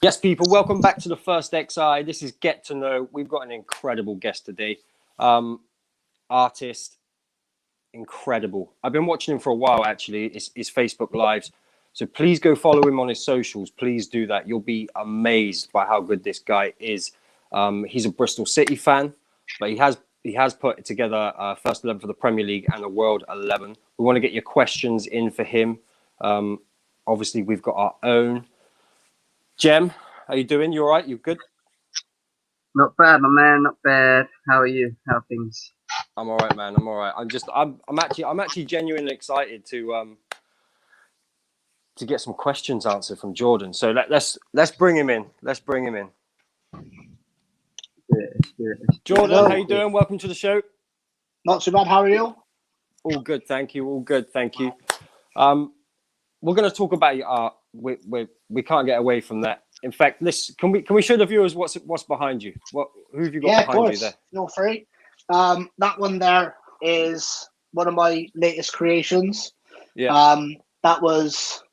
Yes, people, welcome back to the First XI. This is Get to Know. We've got an incredible guest today. Artist, incredible. I've been watching him for a while, actually. His Facebook Lives. So please go follow him on his socials. Please do that. You'll be amazed by how good this guy is. He's a Bristol City fan, but he has put together first 11 for the Premier League and the World 11. We want to get your questions in for him. Obviously, we've got our own. Jem, how you doing? You all right? You good? Not bad, my man. Not bad. How are you? How are things? I'm all right, man. I'm all right. I'm actually genuinely excited to get some questions answered from Jordan. So let's bring him in. Let's bring him in. Jordan, how you doing? Welcome to the show. Not too bad. How are you? All good, thank you. All good, thank you. We're going to talk about your art. We can't get away from that. In fact, can we show the viewers what's behind you? Who have you got behind you there? Feel free. That one there is one of my latest creations. Yeah. That was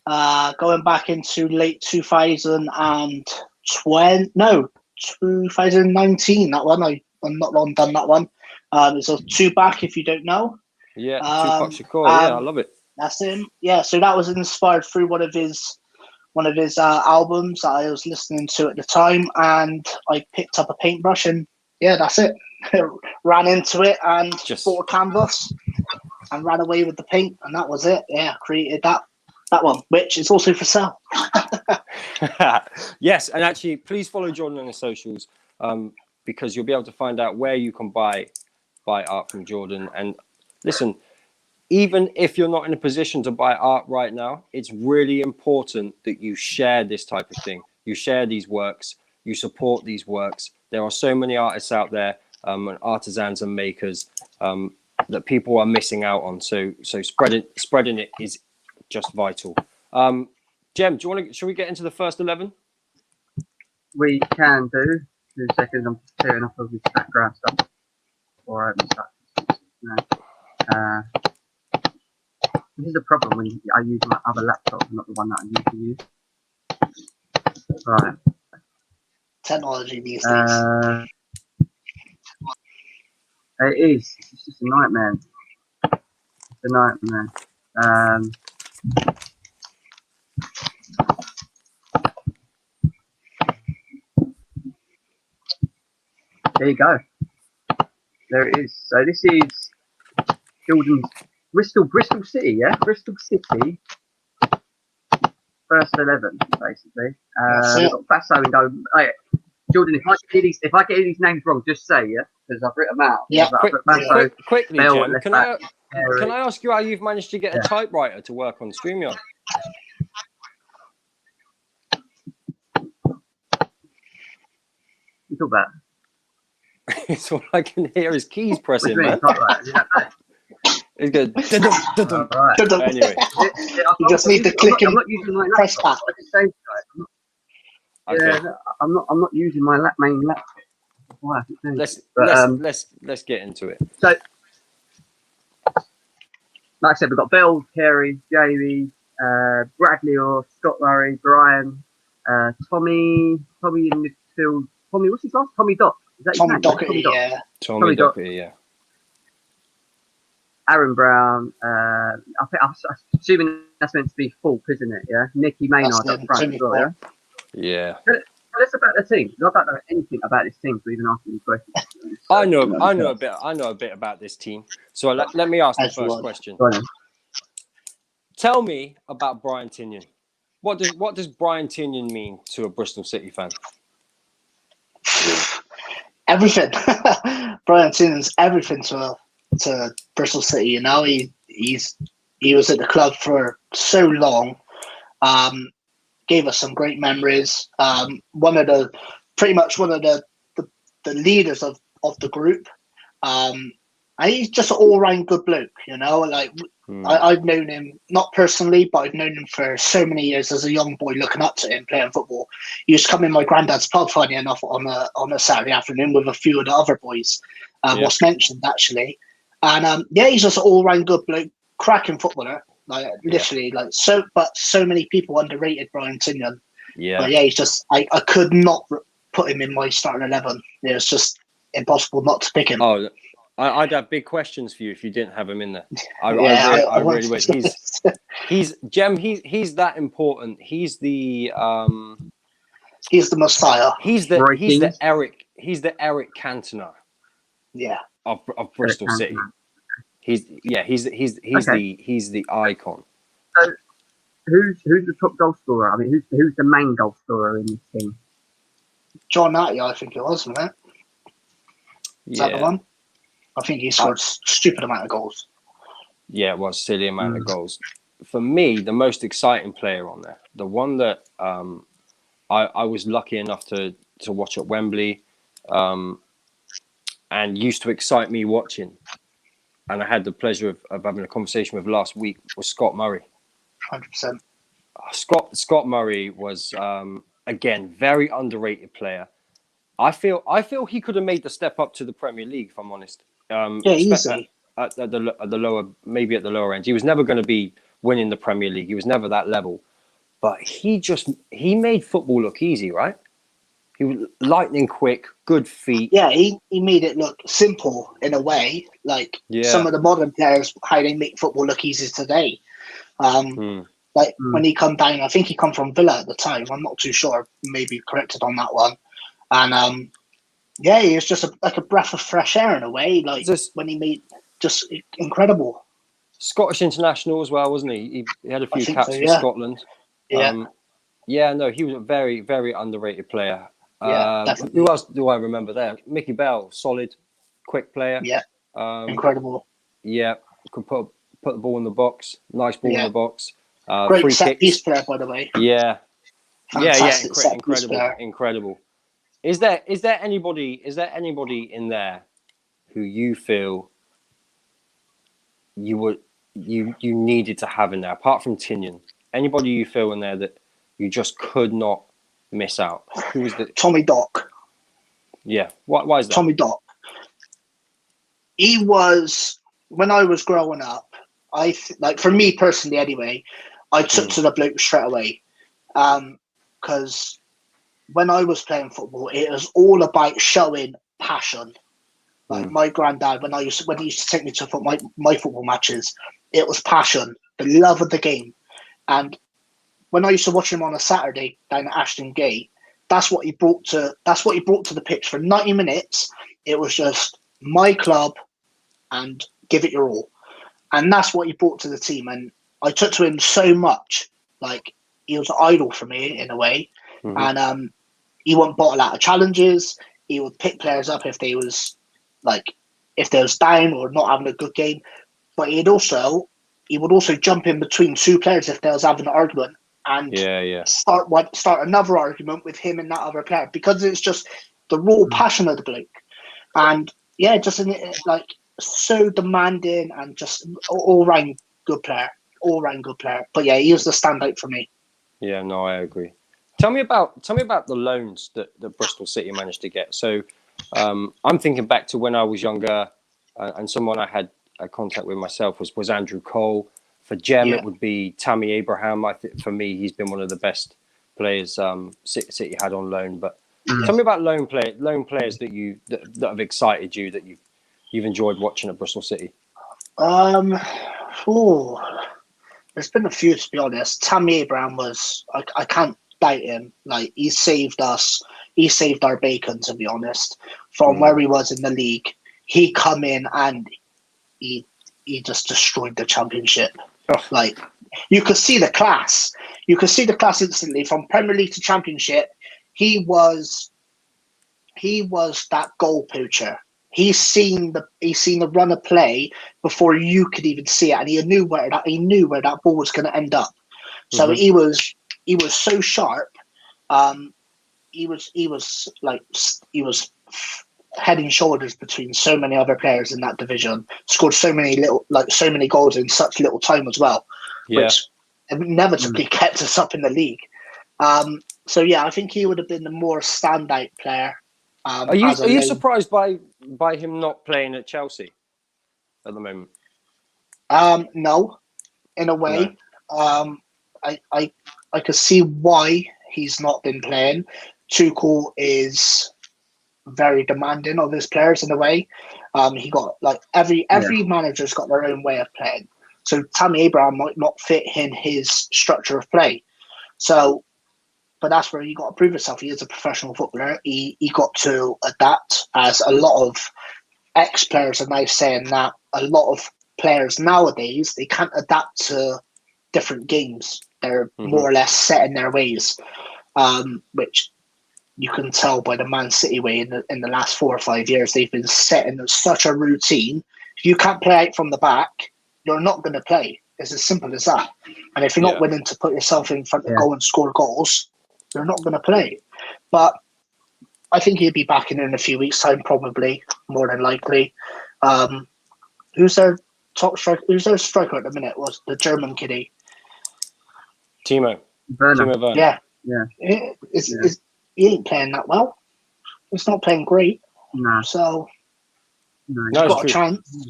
going back into late 2019. That one I'm not long done that one. It's a two back if you don't know. Yeah, Tupac Shakur. Yeah, I love it. That's him. Yeah, so that was inspired through one of his albums that I was listening to at the time, and I picked up a paintbrush and yeah, that's it. Ran into it and just bought a canvas and ran away with the paint, and that was it. Yeah, created that one, which is also for sale. Yes, and actually, please follow Jordan on his socials because you'll be able to find out where you can buy art from Jordan. And listen, even if you're not in a position to buy art right now, it's really important that you share this type of thing. You share these works, you support these works. There are so many artists out there and artisans and makers that people are missing out on. So spreading it is just vital. Jem, should we get into the first 11? We can do. 2 seconds, I'm just clearing up all this background stuff before I start. No. This is a problem when I use my other laptop, not the one that I usually use. Right. Technology these days. It is. It's just a nightmare. It's a nightmare. There you go. There it is. So this is Jordan's Bristol City, yeah? Bristol City. First 11, basically. We've got Basso and Go. Oh, Jordan, if I get these names wrong, just say, yeah? Because I've written them out. Yeah, quickly, Jem, can I ask you how you've managed to get a typewriter to work on StreamYard? You talk about? It's all I can hear is keys pressing, man. It's good. Right. Anyway, You just need to click and press back. I'm not using my main laptop. Let's get into it. So, like I said, we've got Bill, Kerry, Jamie, Bradley or Scott Murray, Brian, Tommy in midfield. Tommy, what's his last? Tommy Dock. Is that Tommy his name? Doherty, yeah. Tommy Doherty, yeah. Aaron Brown. I'm assuming that's meant to be Falk, isn't it? Yeah. Nicky Maynard up front as well, yeah. Tell us about the team. I don't know anything about this team to even ask you these questions. I know a bit about this team. So let me ask the first question. Tell me about Brian Tinnion. What does Brian Tinnion mean to a Bristol City fan? Everything. Brian Tinnion's everything to Bristol City. You know, he was at the club for so long. Gave us some great memories. Pretty much one of the leaders of the group. And he's just an all-round good bloke, you know. Like I've known him, not personally, but I've known him for so many years as a young boy, looking up to him playing football. He used to come in my granddad's pub, funny enough, on a Saturday afternoon with a few of the other boys. Was mentioned actually, and he's just an all-round good bloke, cracking footballer. Like literally, so many people underrated Brian Tinnion. Yeah. But yeah, he's just I could not put him in my starting 11. It's just impossible not to pick him. Oh, I'd have big questions for you if you didn't have him in there. I I really would. He's Jem. He's that important. He's the he's the Messiah. He's Roy the Keane? Eric Cantona Yeah, of Bristol Eric City. Cantona. He's the icon. So, who's the top goal scorer? I mean, who's the main goal scorer in this team? John Natty, I think it was, wasn't it? Is that the one? I think he scored stupid amount of goals. Yeah, it was silly amount of goals. For me, the most exciting player on there, the one that I was lucky enough to watch at Wembley, and used to excite me watching, and I had the pleasure of having a conversation with last week, was Scott Murray. 100%. Scott Murray was again very underrated player. I feel he could have made the step up to the Premier League, if I'm honest. Yeah, easily. At the lower, maybe at the lower end. He was never going to be winning the Premier League. He was never that level. But he made football look easy, right? He was lightning quick, good feet. Yeah, he made it look simple in a way, like some of the modern players, how they make football look easy today. When he come down, I think he come from Villa at the time. I'm not too sure. Maybe corrected on that one. And yeah, he was just like a breath of fresh air in a way. Like when he made just incredible. Scottish international as well, wasn't he? He had a few caps for Scotland. Yeah. No, he was a very, very underrated player. Yeah, definitely. Who else do I remember there? Mickey Bell, solid, quick player. Yeah, incredible. Yeah, could put the ball in the box. Nice ball in the box. Great free set kicks. piece player, by the way. Yeah, Fantastic incredible. Is there anybody in there who you feel you needed to have in there apart from Tinian? Anybody you feel in there that you just could not miss out? Who was the Tommy Dock? Yeah, why is that? Tommy Dock. He was, when I was growing up, like for me personally anyway, I took to the bloke straight away, because when I was playing football, it was all about showing passion. Like my granddad, when he used to take me to my football matches, it was passion, the love of the game. And when I used to watch him on a Saturday down at Ashton Gate, that's what he brought to the pitch for 90 minutes. It was just my club and give it your all. And that's what he brought to the team. And I took to him so much. Like, he was an idol for me in a way. And he wouldn't bottle out of challenges. He would pick players up if they was down or not having a good game. But he would also jump in between two players if they was having an argument and start another argument with him and that other player, because it's just the raw passion of the bloke. And yeah, just like so demanding and just all round good player. But yeah, he was the standout for me. Yeah, no, I agree. Tell me about the loans that Bristol City managed to get. So I'm thinking back to when I was younger, and someone I had a contact with myself was Andrew Cole. For Jem, it would be Tammy Abraham. I think for me, he's been one of the best players City had on loan. But tell me about loan players that have excited you, that you've enjoyed watching at Bristol City. There's been a few, to be honest. Tammy Abraham was, I can't doubt him. Like, he saved us. He saved our bacon, to be honest, from where he was in the league. He come in and he just destroyed the Championship. Like, you could see the class. You could see the class instantly from Premier League to Championship. He was that goal poacher. He's seen the run of play before you could even see it, and he knew where that ball was going to end up. So he was so sharp. He was head and shoulders between so many other players in that division. Scored so many goals in such little time as well, which inevitably kept us up in the league. So yeah, I think he would have been the more standout player. Are you surprised by him not playing at Chelsea at the moment? No, in a way. No. I could see why he's not been playing. Tuchel is very demanding of his players in a way. He got like every manager's got their own way of playing. So Tammy Abraham might not fit in his structure of play. So, but that's where you got to prove yourself. He is a professional footballer. He got to adapt, as a lot of ex-players are now saying that a lot of players nowadays, they can't adapt to different games. They're more or less set in their ways, which you can tell by the Man City way in the last 4 or 5 years. They've been set in such a routine. If you can't play out from the back, you're not going to play. It's as simple as that. And if you're not willing to put yourself in front of goal and score goals, you're not going to play. But I think he'll be back in a few weeks' time, probably, more than likely. Who's their top striker? Who's their striker at the minute? Was the German kiddie? Timo Werner. Werner. Yeah. He ain't playing that well. He's not playing great. No. So No. he's got a chance.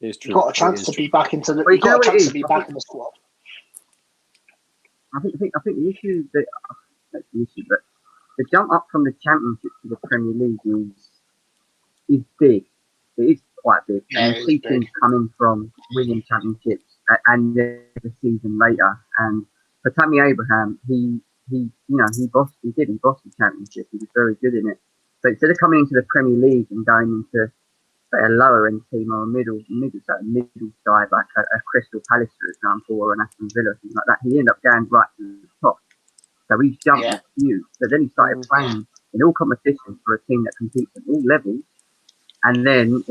It's true. He's got a chance to be back into the. Well, He's got a chance to be I back think- in the squad. I think the issue that that's the issue, but the jump up from the Championship to the Premier League is big. It is quite big. Yeah, and it is see big. teams coming from winning championships and then the season later. And for Tammy Abraham, he bossed the championship. He was very good in it. So instead of coming into the Premier League and going into say a lower end team or a middle side like a Crystal Palace, for example, or an Aston Villa, something like that, he ended up going right to the top. So he jumped a few. So then he started playing in all competitions for a team that competes at all levels, and then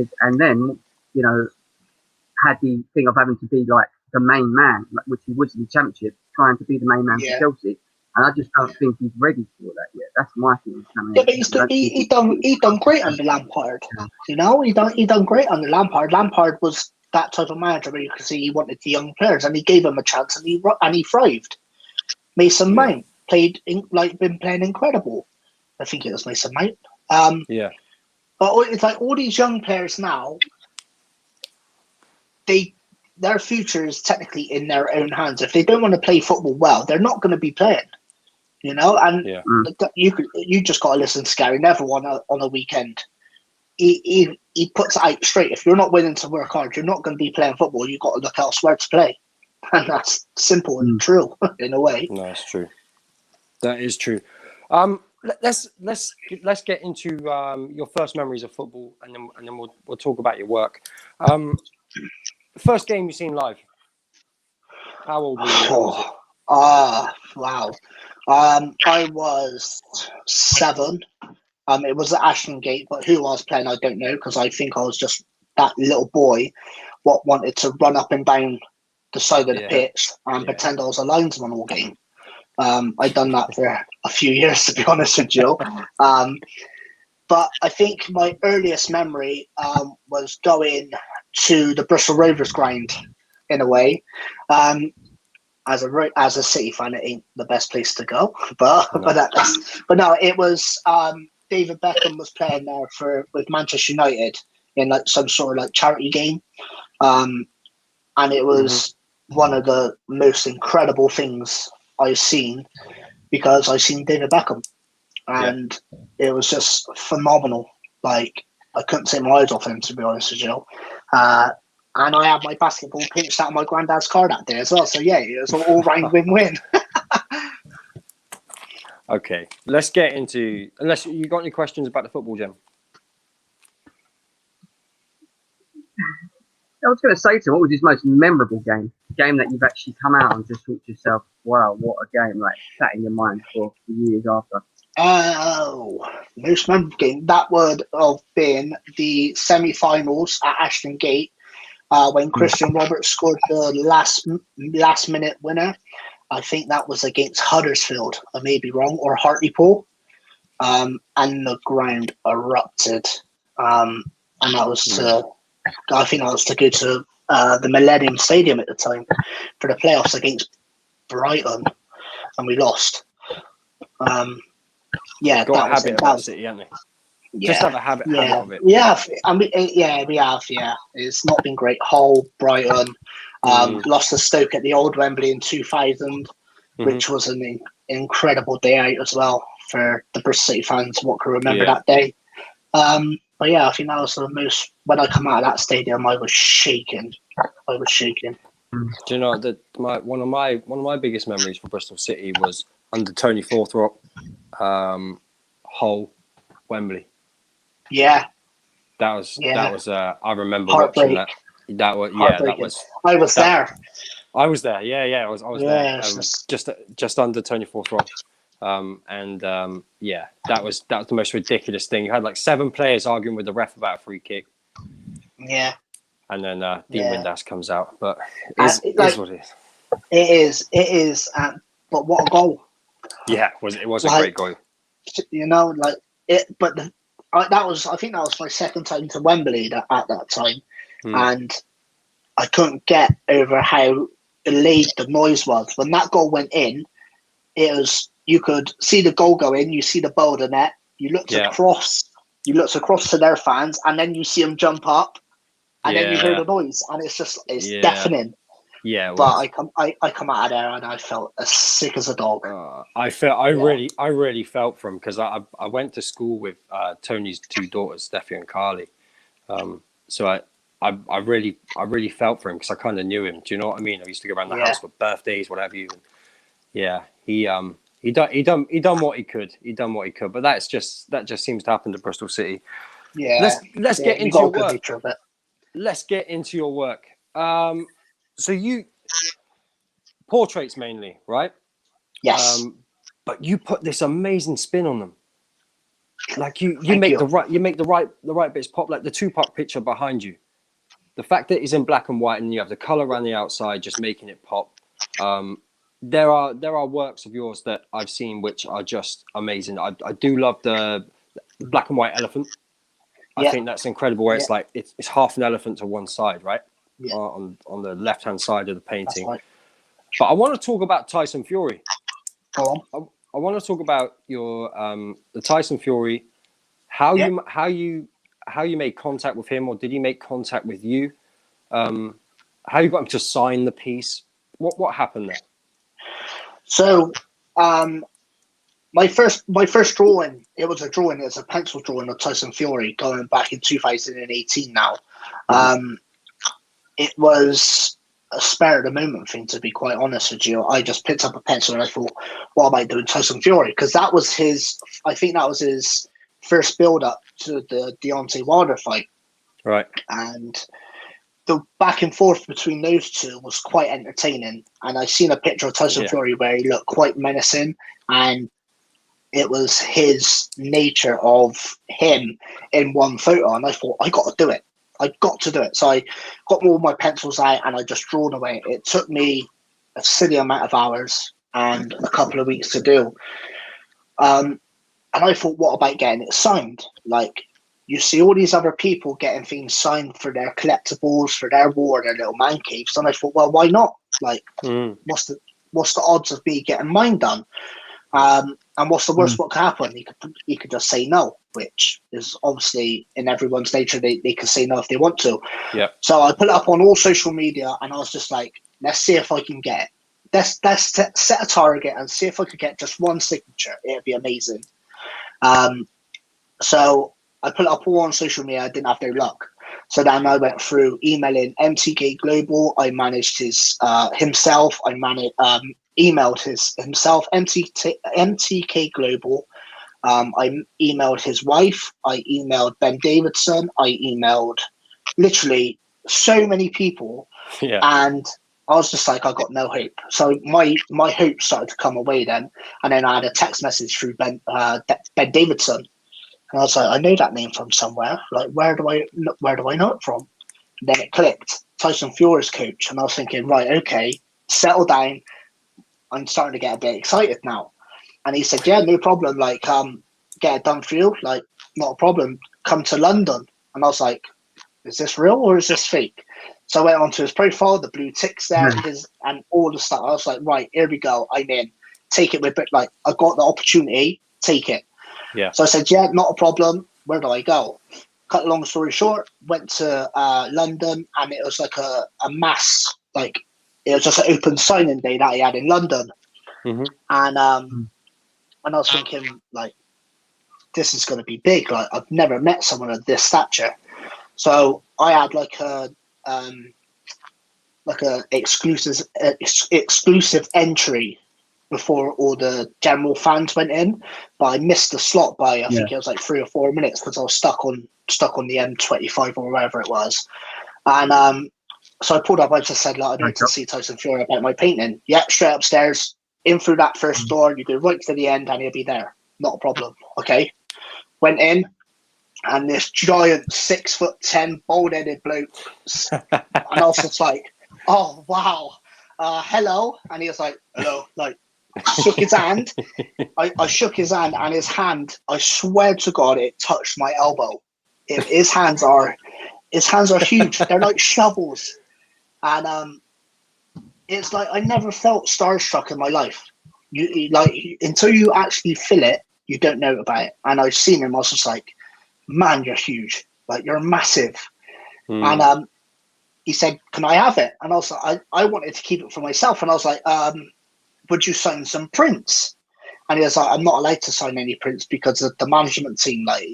had the thing of having to be like the main man, which he was in the Championship, trying to be the main man for Chelsea. And I just don't think he's ready for that yet. That's my thing. Yeah, but he done great under Lampard. You know, he done great under Lampard. Lampard was that type of manager where you could see he wanted the young players, and he gave them a chance, and he thrived. Mason Mount been playing incredible. I think it was Mason Mount. But it's like all these young players now. Their future is technically in their own hands. If they don't want to play football well, they're not going to be playing. You know, and you just got to listen to Gary Neville on a weekend. He puts it out straight. If you're not willing to work hard, you're not going to be playing football. You've got to look elsewhere to play, and that's simple and true in a way. No, it's true. That is true. Let's get into your first memories of football, and then we'll talk about your work. First game you seen live. How old were you? What was it? Wow. I was 7. It was at Ashton Gate, but who I was playing, I don't know, because I think I was just that little boy what wanted to run up and down the side of the pitch and pretend I was a linesman all game. I'd done that for a few years, to be honest with you. But I think my earliest memory was going to the Bristol Rovers ground, in a way. As a City fan, it ain't the best place to go, but no, it was. David Beckham was playing there with Manchester United in like some sort of like charity game, and it was one of the most incredible things I've seen, because I've seen David Beckham, and it was just phenomenal. Like, I couldn't take my eyes off him, to be honest with you. And I had my basketball pinched out of my granddad's car that day as well. So yeah, it was an all-round win-win. Okay, let's get into. Unless you got any questions about the football, Jem. I was going to say to him, what was his most memorable game? Game that you've actually come out and just thought to yourself, wow, what a game, like sat in your mind for years after. Most memorable game, that would have been the semi-finals at Ashton Gate, when Christian Roberts scored the last minute winner. I think that was against Huddersfield, I may be wrong, or Hartlepool, and the ground erupted. And that was I think that was to go to the Millennium Stadium at the time for the playoffs against Brighton, and we lost. Yeah, got a habit about City, haven't they? Just have a habit of it. Yeah, and we have. It's not been great. Hull, Brighton, lost to Stoke at the old Wembley in 2000, which was an incredible day out as well for the Bristol City fans. What can remember Yeah. that day? But yeah, I think that was the most. When I come out of that stadium, I was shaking. I was shaking. Do you know that one of my biggest memories for Bristol City was under Tony Forthrop, Hull, Wembley. Yeah, That was Yeah. I remember Heartbreak. watching that. That was Heartbreaking. I was that- there. was there. Yeah, I was Yeah, there. it's Just under Tony Forthrop. Yeah, that was the most ridiculous thing. You had like 7 players arguing with the ref about a free kick, Yeah, and then Dean Yeah. Windass comes out. But And it like- is what it is. it is. It is. But what a goal! Yeah, it was a Like- great goal. You know, like it. But that was. I think that was my second time to Wembley at that time, and I couldn't get over how delayed the noise was when that goal went in. It was. You could see the goal go in. You see the ball of the net. You looked Yeah. across. You looked across to their fans, and then you see them jump up, and then you hear Yeah. the noise, and it's Yeah. deafening. Yeah, it But was. I come out of there and I felt as sick as a dog. I really felt for him because I went to school with Tony's 2 daughters, Steffi and Carly. So I really felt for him because I kind of knew him. Do you know what I mean? I used to go around the Yeah. house for birthdays, whatever. Yeah, he done what he could. He done what he could. But that just seems to happen to Bristol City. Yeah. Let's get you into got your a good work. nature of it. Let's get into your work. So you portraits mainly, right? Yes. But you put this amazing spin on them. Like you Thank make you. the right bits pop. Like the Tupac picture behind you, the fact that it's in black and white and you have the color around the outside, just making it pop. There are works of yours that I've seen which are just amazing. I do love the black and white elephant. I Yeah. think that's incredible. Where it's like it's half an elephant to one side, right? Yeah. On the left hand side of the That's painting. right. But I want to talk about Tyson Fury. Go on. I want to talk about your the Tyson Fury, how you made contact with him, or did he make contact with you? How you got him to sign the piece? What happened there? So, my first drawing, it was a pencil drawing of Tyson Fury going back in 2018 now. It was a spur of the moment thing, to be quite honest with you. I just picked up a pencil and I thought, what am I doing Tyson Fury? Because that was his first build up to the Deontay Wilder fight. Right. And the back and forth between those two was quite entertaining. And I seen a picture of Tyson Fury where he looked quite menacing, and it was his nature of him in one photo. And I thought, I got to do it. I got to do it. So I got all my pencils out and I just drawn away. It took me a silly amount of hours and a couple of weeks to do. And I thought, what about getting it signed? Like, you see all these other people getting things signed for their collectibles, for their war, their little man caves. And I thought, well, why not? Like, what's the odds of me getting mine done? And what's the worst what could happen? He could just say no, which is obviously in everyone's nature. They can say no if they want to. Yeah. So I put it up on all social media, and I was just like, let's see if I can get it. Let's set a target and see if I could get just one signature. It'd be amazing. So I put it up all on social media. I didn't have no luck. So then I went through emailing MTK Global. I managed his himself. I emailed himself, MTK Global. I emailed his wife. I emailed Ben Davidson. I emailed literally so many people. Yeah. And I was just like, I got no hope. So my hope started to come away then. And then I had a text message through Ben Davidson. And I was like, I know that name from somewhere. Like, where do I know it from? And then it clicked. Tyson Fury's coach. And I was thinking, right, okay, settle down. I'm starting to get a bit excited now. And he said, yeah, no problem. Like, get it done for you. Like, not a problem. Come to London. And I was like, is this real or is this fake? So I went onto his profile, the blue ticks there, and all the stuff. I was like, right, here we go. I'm in. Take it with it. Like, I got the opportunity. Take it. Yeah. So I said, yeah, not a problem. Where do I go? Cut a long story short, went to London, and it was like a mass, like, it was just an open signing day that he had in London. Mhm. And and I was thinking, like, this is going to be big. Like, I've never met someone of this stature. So I had like a exclusive entry before all the general fans went in, but I missed the slot by I think it was like 3 or 4 minutes because I was stuck on the M25 or wherever it was. And so I pulled up. I just said, like, I need to see Tyson Fury about my painting. Yeah, straight upstairs, in through that first door. You go right to the end, and he'll be there. Not a problem. Okay. Went in, and this giant 6'10" bald-headed bloke, and I was just like, "Oh wow, hello." And he was like, "Hello," like, shook his hand. I shook his hand, and his hand, I swear to God, it touched my elbow. His hands are huge. They're like shovels. And it's like I never felt starstruck in my life. You like, until you actually feel it, you don't know about it. And I've seen him. I was just like, man, you're huge. Like, you're massive. And he said, "Can I have it?" And I was like, I wanted to keep it for myself. And I was like, would you sign some prints? And he was like, "I'm not allowed to sign any prints because the management team, like,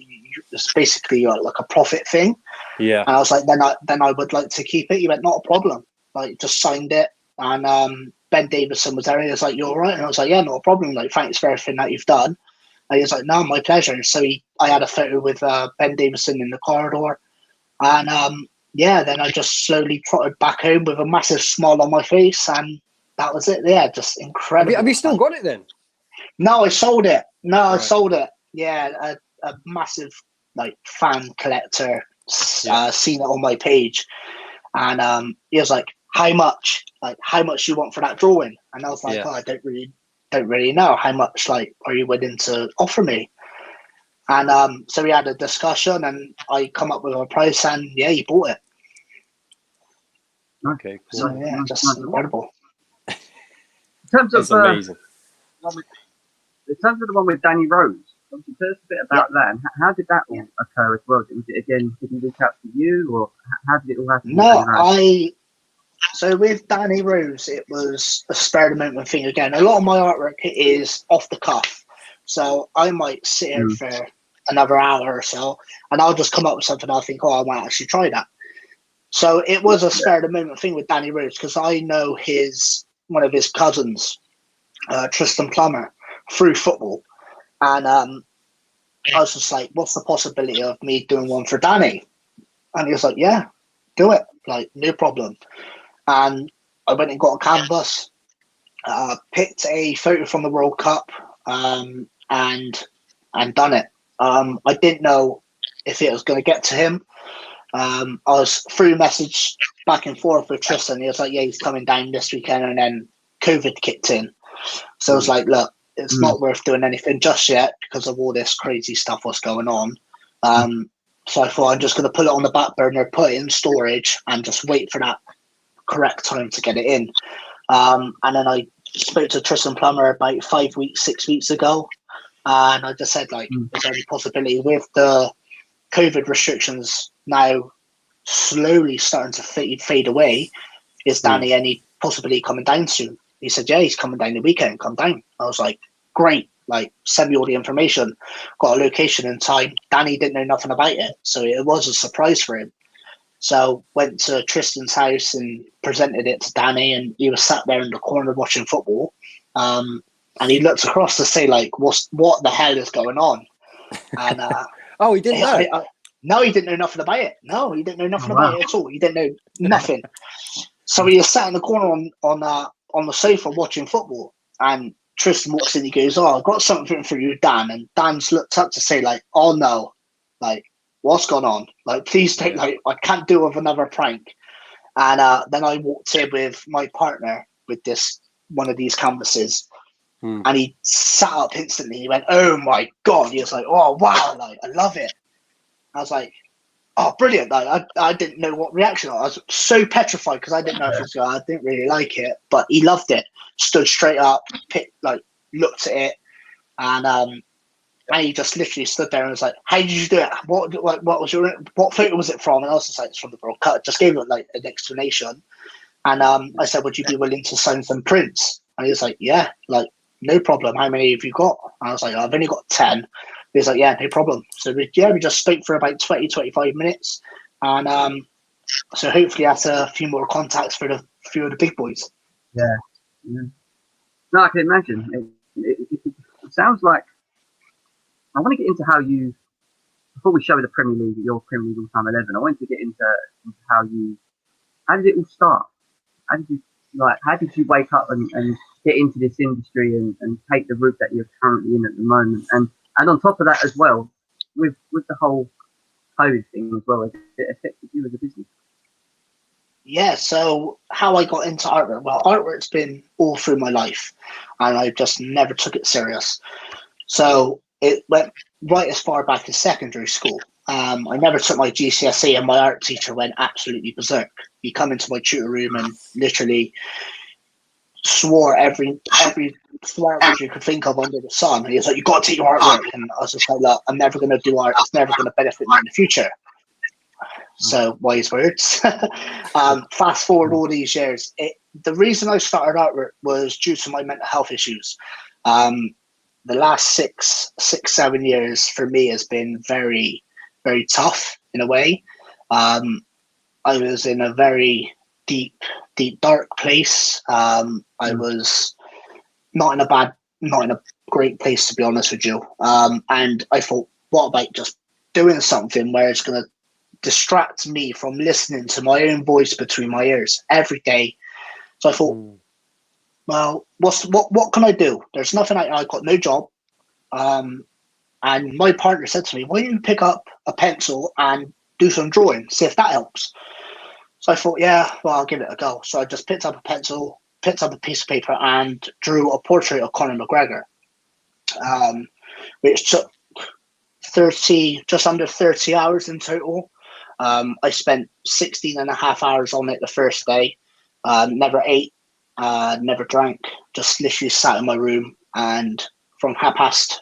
it's basically like a profit thing." Yeah. And I was like, then I would like to keep it. He went, "Not a problem." Like, just signed it. And Ben Davison was there. And he was like, "You all right?" And I was like, "Yeah, not a problem. Like, thanks for everything that you've done." And he was like, "No, my pleasure." So I had a photo with Ben Davison in the corridor. And yeah, then I just slowly trotted back home with a massive smile on my face. And that was it. Yeah, just incredible. Have you still got it then? No, I sold it. No, I Right. sold it. Yeah, a massive, like, fan collector seen it on my page. And he was like, "How much? Like, how much you want for that drawing?" And I was like, "Oh, I don't really know. How much, like, are you willing to offer me?" And so we had a discussion, and I come up with a price, and yeah, he bought it. Okay, cool. So yeah, just incredible. In terms It's of amazing. in terms of the one with Danny Rose, obviously, tell us a bit about that, and how did that all occur as well? Was it again, did he reach out to you, or how did it all happen? No, so with Danny Rose, it was a spur of the moment thing again. A lot of my artwork is off the cuff, so I might sit here for another hour or so, and I'll just come up with something. I'll think, "Oh, I might actually try that." So it was a spur of the moment thing with Danny Rose, because I know one of his cousins, Tristan Plummer, through football. And I was just like, "What's the possibility of me doing one for Danny?" And he was like, "Yeah, do it. Like, no problem." And I went and got a canvas, picked a photo from the World Cup, and done it. I didn't know if it was going to get to him. I was through message back and forth with Tristan. He was like, "Yeah, he's coming down this weekend," and then COVID kicked in. So I was like, "Look, it's not worth doing anything just yet because of all this crazy stuff what's going on." So I thought, I'm just going to put it on the back burner, put it in storage, and just wait for that correct time to get it in. And then I spoke to Tristan Plummer about 5 weeks, 6 weeks ago. And I just said, like, is there any possibility with the COVID restrictions now slowly starting to fade away? Is Danny any possibility coming down soon? He said, "Yeah, he's coming down the weekend. Come down." I was like, "Great. Like, send me all the information." Got a location and time. Danny didn't know nothing about it, so it was a surprise for him. So went to Tristan's house and presented it to Danny, and he was sat there in the corner watching football. And he looked across to say, like, what the hell is going on? And oh, he didn't know? No, he didn't know nothing about it. No, he didn't know nothing about it at all. He didn't know nothing. So he was sat in the corner on the sofa watching football, and Tristan walks in. He goes, "Oh, I've got something for you, Dan." And Dan's looked up to say, like, "Oh no, like, what's going on? Like, please don't, like, I can't deal with another prank." And then I walked in with my partner with one of these canvases, and he sat up instantly. He went, "Oh my God." He was like, "Oh wow, like, I love it." I was like, "Oh, brilliant." Like, I didn't know what reaction. I was so petrified because I didn't know if it's I didn't really like it, but he loved it. Stood straight up, looked at it, and he just literally stood there and was like, "How did you do it? What photo was it from?" And I was just like, "It's from the World Cup." Just gave it like an explanation, and I said, "Would you be willing to sign some prints?" And he was like, "Yeah, like, no problem. How many have you got? And I was like, I've only got 10. He's like, yeah, no problem. So we just spoke for about 20, 25 minutes. And so hopefully that's a few more contacts for the few of the big boys. Yeah. No, I can imagine. It sounds like, I want to get into how you, before we show the Premier League, your Premier League all-time 11, I wanted to get into how did it all start? How did you wake up and get into this industry and take the route that you're currently in at the moment? And on top of that as well, with the whole COVID thing as well, it affected you as a business. Yeah, so how I got into artwork, well, artwork's been all through my life, and I just never took it serious. So it went right as far back as secondary school. I never took my GCSE, and my art teacher went absolutely berserk. He come into my tutor room and literally swore every swear word you could think of under the sun. He was like, "You got to take your artwork," and I was just like, "Look, I'm never going to do art. It's never going to benefit me in the future." So wise words. Fast forward all these years, the reason I started artwork was due to my mental health issues. The last 7 years for me has been very, very tough in a way. I was in a very deep, dark place. I was not in a great place, to be honest with you. And I thought, what about just doing something where it's going to distract me from listening to my own voice between my ears every day? So I thought, well, what can I do? There's nothing. I got no job. And my partner said to me, why don't you pick up a pencil and do some drawing, see if that helps? So I thought, yeah, well, I'll give it a go. So I just picked up a pencil, picked up a piece of paper, and drew a portrait of Conor McGregor, which took just under 30 hours in total. I spent 16 and a half hours on it the first day. Never ate, never drank, just literally sat in my room, and from half past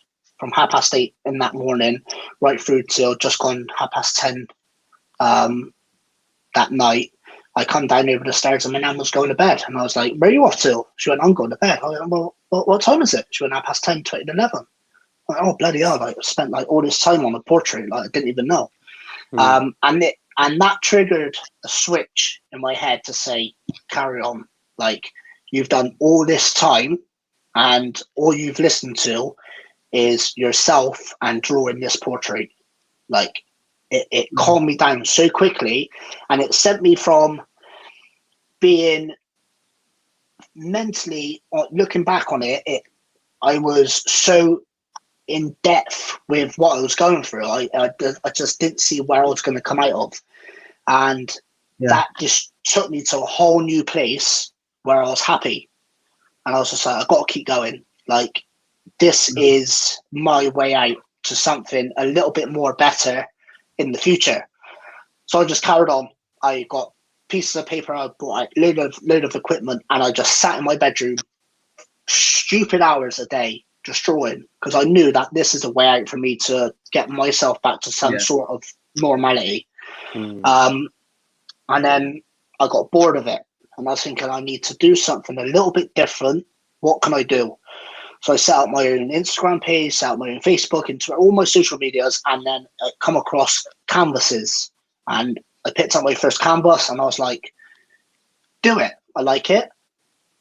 8 in that morning right through till just gone 10:30 that night, I come down over the stairs and my nan was going to bed, and I was like, where are you off to? She went, I'm going to bed. I went, well, what time is it? She went, 10:10, 20 to 11. I'm like, oh bloody hell, I spent like all this time on a portrait, like I didn't even know. And that triggered a switch in my head to say, carry on. Like, you've done all this time and all you've listened to is yourself and drawing this portrait. Like, it calmed me down so quickly, and it sent me from being mentally, looking back on it, I was so in depth with what I was going through. I just didn't see where I was going to come out of. And that just took me to a whole new place where I was happy. And I was just like, I've got to keep going. Like, this is my way out to something a little bit more better in the future. So I just carried on. I got pieces of paper, I bought a load of equipment, and I just sat in my bedroom, stupid hours a day, just drawing, because I knew that this is a way out for me to get myself back to some sort of normality. And then I got bored of it, and I was thinking, I need to do something a little bit different. What can I do? So I set up my own Instagram page, set up my own Facebook, into all my social medias, and then I come across canvases. And I picked up my first canvas, and I was like, do it. I like it.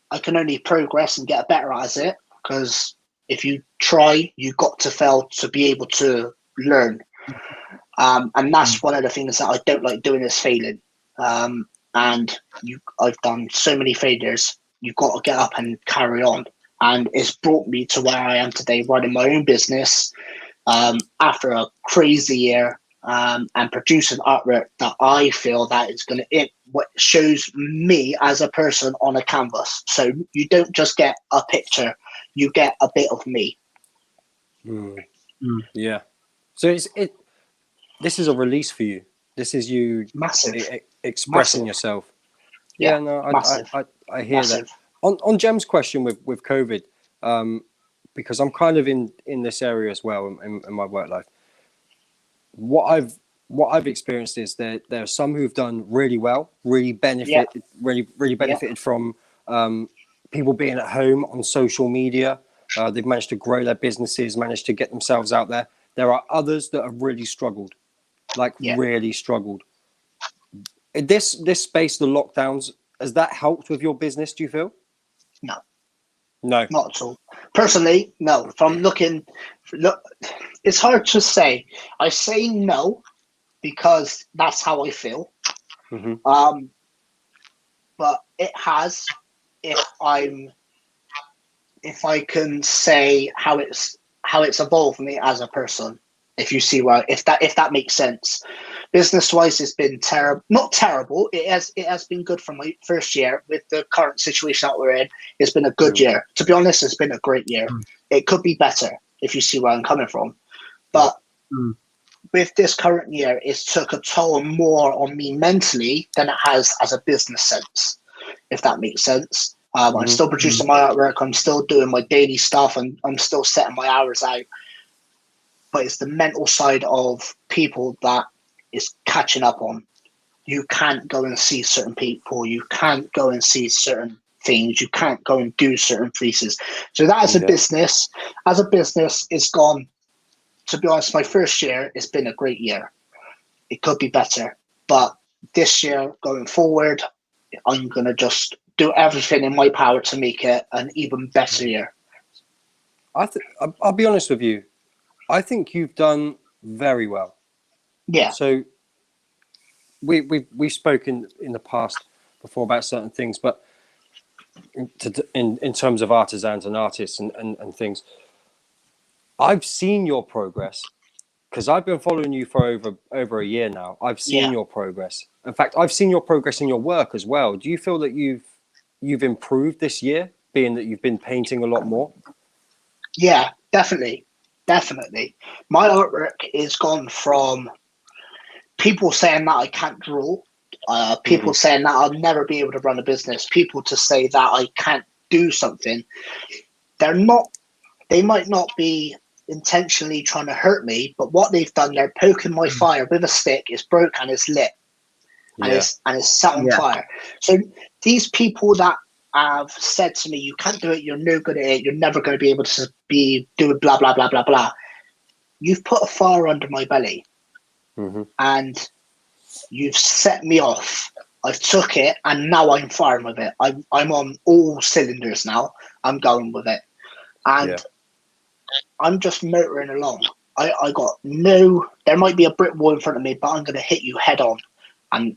I can only progress and get better at it, because if you try, you got to fail to be able to learn. And that's one of the things that I don't like doing, is failing. And I've done so many failures. You've got to get up and carry on. And it's brought me to where I am today, running my own business after a crazy year, and producing artwork that I feel that is going to, what shows me as a person on a canvas. So you don't just get a picture, you get a bit of me. Yeah. So this is a release for you. This is you expressing yourself. Yeah, no, I hear that. On Jem's question with COVID, because I'm kind of in this area as well in my work life. What I've experienced is that there are some who've done really well, really benefited from people being at home on social media, They've managed to grow their businesses, managed to get themselves out there. There are others that have really struggled, really struggled. In this space, the lockdowns, has that helped with your business, do you feel? No. No. Not at all. Personally, no. Look, it's hard to say. I say no because that's how I feel. Mm-hmm. But it has, if I can say how it's evolved me as a person. If you see if that makes sense. Business wise, it's been terrible. Not terrible. It has been good for my first year with the current situation that we're in. It's been a good year. To be honest, it's been a great year. It could be better if you see where I'm coming from. But with this current year, it's took a toll more on me mentally than it has as a business sense, if that makes sense. I'm still producing my artwork. I'm still doing my daily stuff, and I'm still setting my hours out. But it's the mental side of people that is catching up on. You can't go and see certain people. You can't go and see certain things. You can't go and do certain places. So that as a business, it's gone. To be honest, my first year, it's been a great year. It could be better. But this year, going forward, I'm going to just do everything in my power to make it an even better year. I'll be honest with you. I think you've done very well. Yeah. So we've spoken in the past before about certain things, but in terms of artisans and artists and things, I've seen your progress because I've been following you for over a year now. I've seen your progress. In fact, I've seen your progress in your work as well. Do you feel that you've improved this year, being that you've been painting a lot more? Yeah, definitely. My artwork is gone from people saying that I can't draw, people saying that I'll never be able to run a business, people to say that I can't do something. They might not be intentionally trying to hurt me, but what they've done, they're poking my fire with a stick. It's broke and it's lit, and it's set on fire. So these people that have said to me, you can't do it, you're no good at it, you're never going to be able to be doing blah blah blah blah blah, you've put a fire under my belly, and you've set me off. I've took it, and now I'm firing with it. I'm on all cylinders now. I'm going with it, and I'm just motoring along. I got there might be a brick wall in front of me, but I'm going to hit you head on, and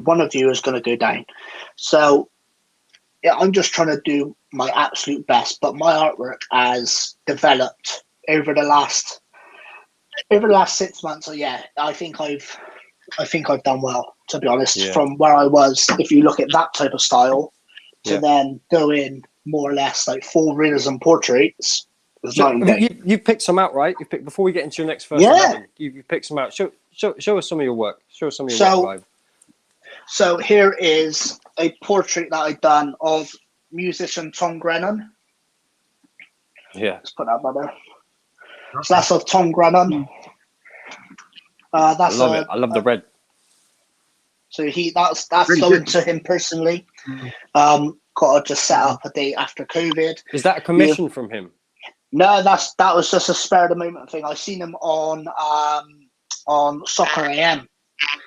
one of you is going to go down. So I'm just trying to do my absolute best, but my artwork has developed over the last 6 months. So I think I've done well, to be honest, from where I was. If you look at that type of style to then go in more or less like full realism portraits. So, you picked some out, right? You picked, before we get into your next first 11, you picked some out. Show us some of your work. Show us some of your work live. So here is a portrait that I've done of musician Tom Grennan. Yeah. Let's put that by there. So that's of Tom Grennan. I love the red. So that's really going to him personally. Got to just set up a date after COVID. Is that a commission from him? No, that was just a spare of the moment thing. I seen him on Soccer AM.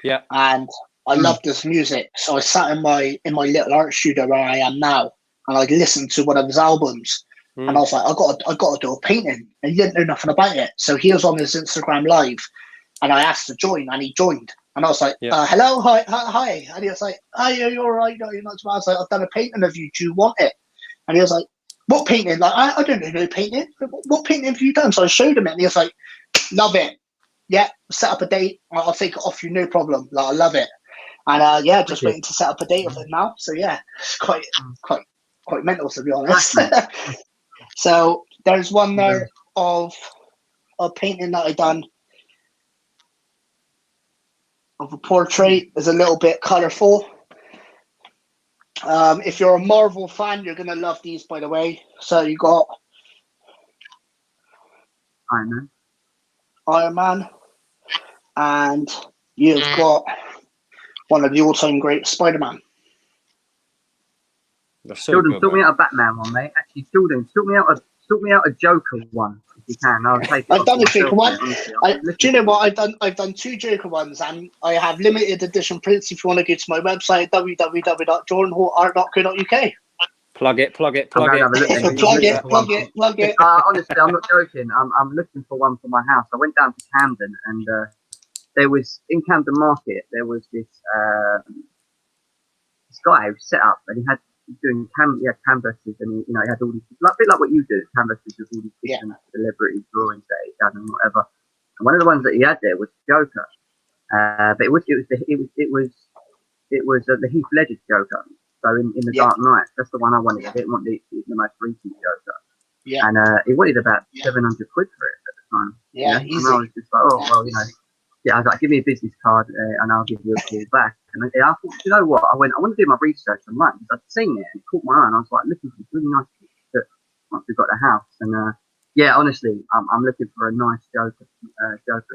Yeah. And I loved his music, so I sat in my little art studio where I am now, and I listened to one of his albums, and I was like, I got to do a painting, and he didn't know nothing about it. So he was on his Instagram live, and I asked to join, and he joined, and I was like, hello, hi, and he was like, hi, are you all right? No, you're not too bad. I was like, I've done a painting of you. Do you want it? And he was like, what painting? Like, I don't know no painting. What painting have you done? So I showed him it, and he was like, love it. Yeah, set up a date. I'll take it off you, no problem. Like, I love it. And just waiting to set up a date with him now. So it's quite mental, to be honest. So there's one there of a painting that I done of a portrait. It's a little bit colourful. If you're a Marvel fan, you're gonna love these, by the way. So you got Iron Man, and you've got one of the all-time great Spider-Man. Jordan, sort me out a Batman one, mate. Actually, Jordan, sort me out a Sort me out a Joker one if you can. I'll take it. I've done a myself, Joker one. mate, honestly. Do you know what I've done? I've done 2 Joker ones, and I have limited edition prints. If you want to go to my website, www.jordanhallart.co.uk. Plug it. I'm gonna have a look then. Plug it. Honestly, I'm not joking. I'm looking for one for my house. I went down to Camden, and there was in Camden Market. There was this guy who set up, and he had doing canvases, and he had all these, a bit like what you do, canvases with all these different celebrity drawings that he done and whatever. And one of the ones that he had there was Joker, but it was the Heath Ledger Joker. So in the Dark Knight, that's the one I wanted. I didn't want the most recent Joker. Yeah. And he wanted about 700 quid for it at the time. Yeah, And I was just like, oh well, I was like, give me a business card and I'll give you a call back. And I thought, you know what? I want to do my research online because I'd seen it and it caught my eye. And I was like, looking for really nice pictures once we got the house. And honestly, I'm looking for a nice Joker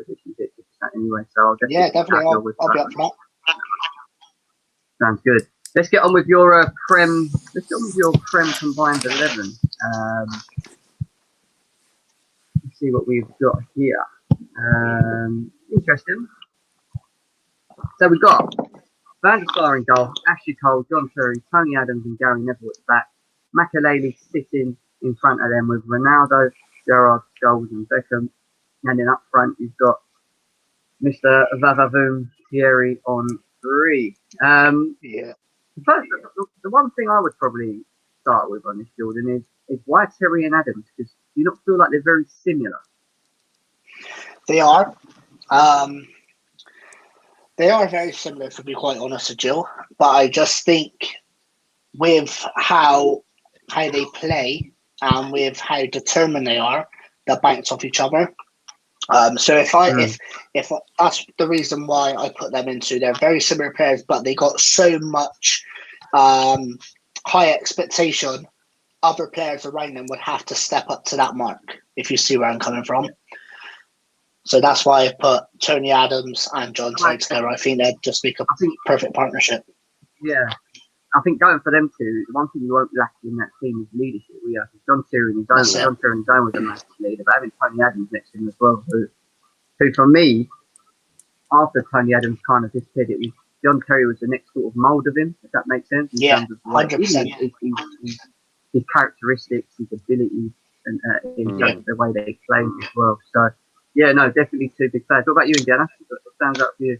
edition picture anyway. So I'll definitely I'll be up for that. Sounds good. Let's get on with your Prem. Let's get on with your Prem combined 11. Let's see what we've got here. Interesting. So we've got Van der Sar in goal, Ashley Cole, John Terry, Tony Adams, and Gary Neville at the back. Makelele sitting in front of them with Ronaldo, Gerrard, Scholes, and Beckham. And then up front, you've got Mr. Vavavoom Thierry on 3. The one thing I would probably start with on this, Jordan, is why Terry and Adams? Because you not feel like they're very similar. They are. They are very similar, to be quite honest with Jill. But I just think with how they play and with how determined they are, they're bounce off each other. So if that's the reason why I put them into, they're very similar players, but they got so much high expectation. Other players around them would have to step up to that mark, if you see where I'm coming from. So that's why I put Tony Adams and John Terry together. I think they'd just make a perfect partnership. Yeah. I think going for them two, the one thing you won't lack in that team is leadership. John Terry and his own was a massive leader, but having Tony Adams next to him as well, who for me, after Tony Adams kind of disappeared, John Terry was the next sort of mould of him, if that makes sense. In terms of 100%. His characteristics, his abilities, and in terms of the way they play as well. So, yeah, no, definitely 2 big players. What about you, Indiana? What stands out for you?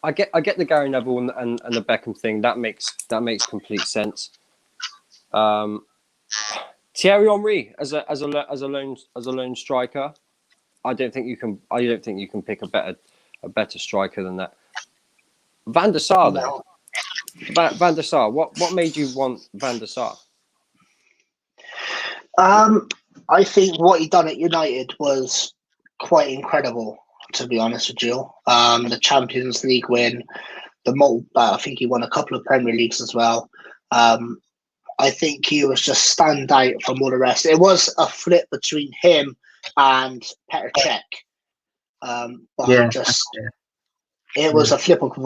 I get the Gary Neville and the Beckham thing. That makes complete sense. Thierry Henry as a lone striker. I don't think you can pick a better striker than that. Van der Sar though. Van der Sar. What made you want Van der Sar? I think what he done at United was quite incredible, to be honest with you. The Champions League win, I think he won a couple of Premier Leagues as well. I think he was just stand out from all the rest. It was a flip between him and Petr Cech. It was a flip of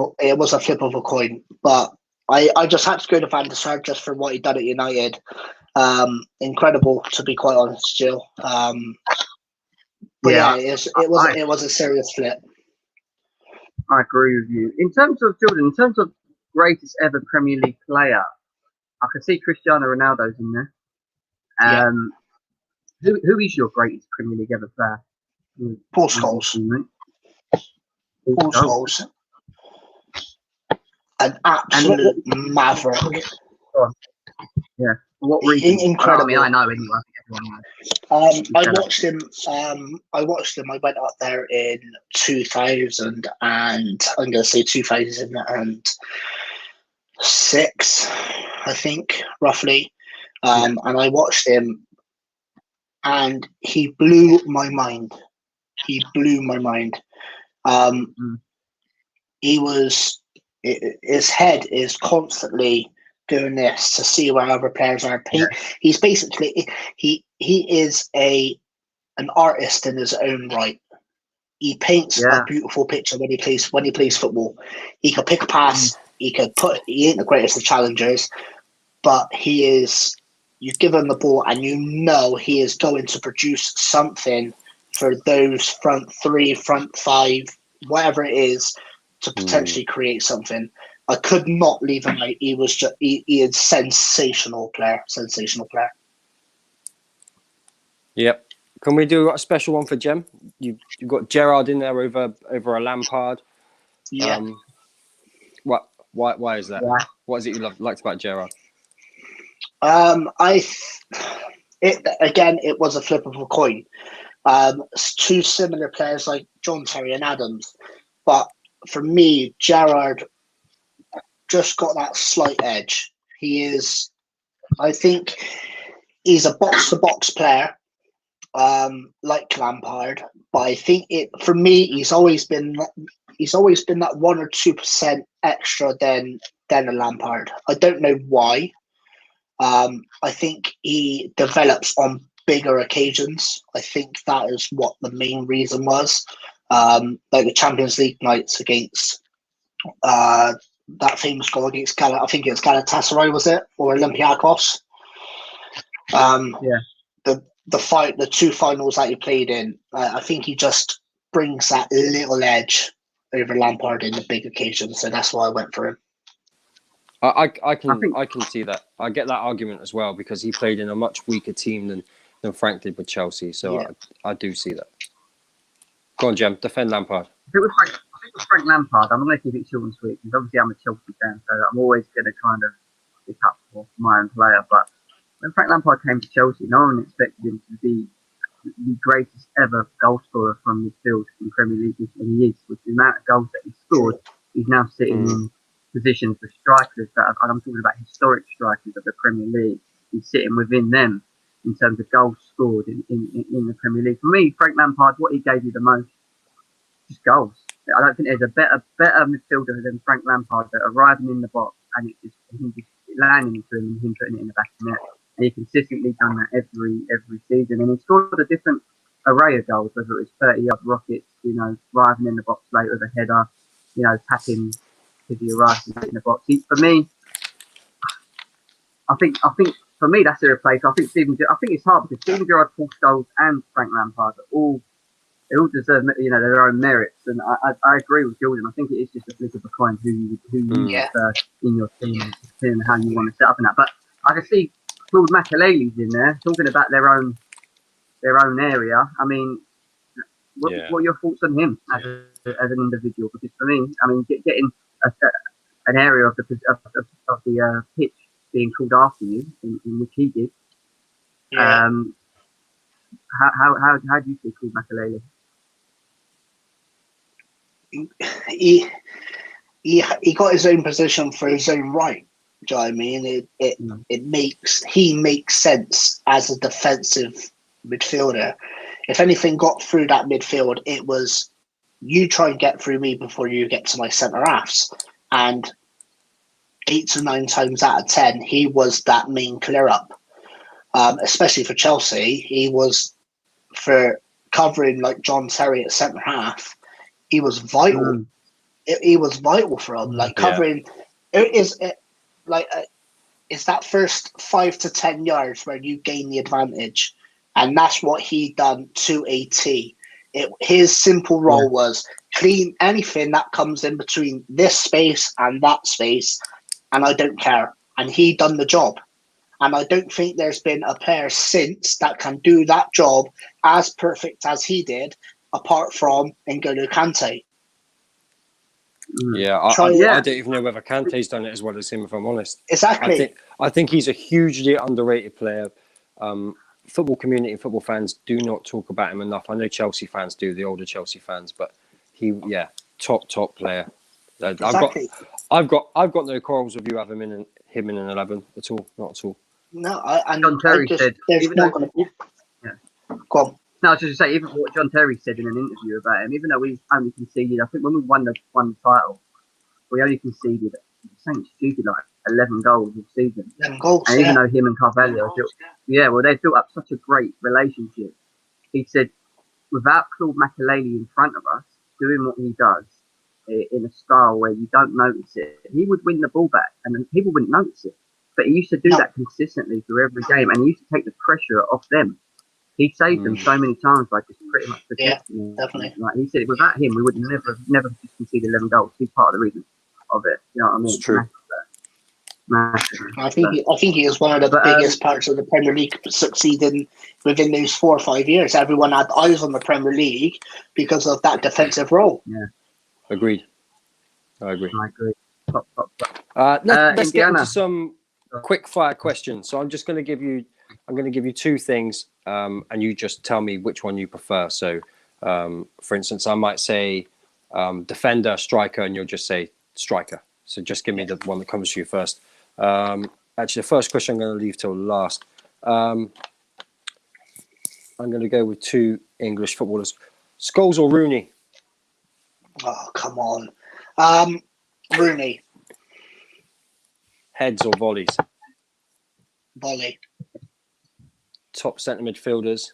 a coin. But I just had to go to Van der Sar just for what he done at United. Incredible, to be quite honest, Jill. It was a serious flip. I agree with you. In terms of Jordan, in terms of greatest ever Premier League player, I can see Cristiano Ronaldo's in there. Who is your greatest Premier League ever player? Paul Scholes. Paul Scholes. An absolute maverick. Yeah. What reason? Incredible. I mean, I know anyway. I watched him. I went up there in 2000, and I'm going to say 2006, I think, roughly. And I watched him, and he blew my mind. His head is constantly doing this to see where other players are. He's basically he is an artist in his own right. He paints a beautiful picture when he plays football. He could pick a pass. He ain't the greatest of challengers, but he is you give him the ball and you know he is going to produce something for those front three, front five, whatever it is, to potentially create something. I could not leave him out. He was just he is sensational player. Yep. Can we do a special one for Jem? You've got Gerrard in there over a Lampard. Yeah. Why is that? Yeah. What is it you liked about Gerrard? It was a flip of a coin. Two similar players like John Terry and Adams, but for me, Gerrard just got that slight edge. I think he's a box-to-box player, like Lampard. But I think for me, he's always been that 1% or 2% extra than a Lampard. I don't know why. I think he develops on bigger occasions. I think that is what the main reason was. Like the Champions League nights against that famous goal against I think it was Galatasaray, was it? Or Olympiacos? The two finals that he played in, I think he just brings that little edge over Lampard in the big occasions. So that's why I went for him. I can see that. I get that argument as well because he played in a much weaker team than Frank did with Chelsea. So yeah. I do see that. Go on, Jem. Defend Lampard. If it was Frank Lampard, I'm going to keep it short and sweet because obviously I'm a Chelsea fan, so I'm always going to kind of pick up for my own player. But when Frank Lampard came to Chelsea, no one expected him to be the greatest ever goal scorer from midfield in the Premier League, and he is. With the amount of goals that he scored, he's now sitting in positions for strikers and I'm talking about historic strikers of the Premier League. He's sitting within them in terms of goals scored in the Premier League. For me, Frank Lampard, what he gave you the most, just goals. I don't think there's a better midfielder than Frank Lampard that arriving in the box and him just landing into him and him putting it in the back of the net. And he consistently done that every season. And he scored a different array of goals, whether it was 30-yard rockets, arriving in the box late with a header, tapping to the arrival in the box. For me, I think for me that's a replace. I think it's hard because Steven Gerrard, Paul Scholes, and Frank Lampard all deserve their own merits. And I agree with Jordan. I think it is just a flip of a coin who you prefer in your team, depending on how you want to set up in that. But I can see Claude Makelele's in there talking about their own area. I mean, what are your thoughts on him as an individual? Because for me, I mean, getting an area of the pitch being called after you, in which he did. Yeah. How do you see Claude Makelele? He got his own position for his own right. Do you know what I mean? He makes sense as a defensive midfielder. If anything got through that midfield, it was you try and get through me before you get to my centre halves. And 8 to 9 times out of 10, he was that main clear up. Especially for Chelsea, he was for covering like John Terry at centre half. He was vital. He was vital for him. Like covering, it's that first 5 to 10 yards where you gain the advantage, and that's what he done to a T. His simple role was clean anything that comes in between this space and that space, and I don't care. And he done the job. And I don't think there's been a player since that can do that job as perfect as he did, apart from N'Golo Kante. Yeah, I don't even know whether Kante's done it as well as him, if I'm honest. Exactly. I think he's a hugely underrated player. Football community and football fans do not talk about him enough. I know Chelsea fans do, the older Chelsea fans, but top player. Exactly. I've got no quarrels with you having him in an 11 at all, not at all. No, John Terry said, Go on. No, I was just to say, even what John Terry said in an interview about him, even though we only conceded, I think when we won the title, we only conceded something stupid like 11 goals this season. 11 goals, and even though him and Carvalho, they built up such a great relationship. He said, without Claude Makelele in front of us, doing what he does in a style where you don't notice it, he would win the ball back and then people wouldn't notice it. But he used to do No. that consistently through every game, and he used to take the pressure off them. He saved them so many times by just pretty much protecting them. definitely. Like he said, without him, we would never just concede 11 goals. He's part of the reason of it. You know what I mean? It's true. Massive. I think he is one of the But, biggest parts of the Premier League succeeding within those 4 or 5 years. Everyone had eyes on the Premier League because of that defensive role. Agreed. I agree. I agree. Top. Let's get Indiana. into some quick fire questions. So I'm just going to give you two things, and you just tell me which one you prefer. So, for instance, I might say defender, striker, and you'll just say striker. So just give me the one that comes to you first. Actually, the first question I'm going to leave till last. I'm going to go with two English footballers. Scholes or Rooney? Oh, come on. Rooney, Heads or volleys? volley, Top centre midfielders,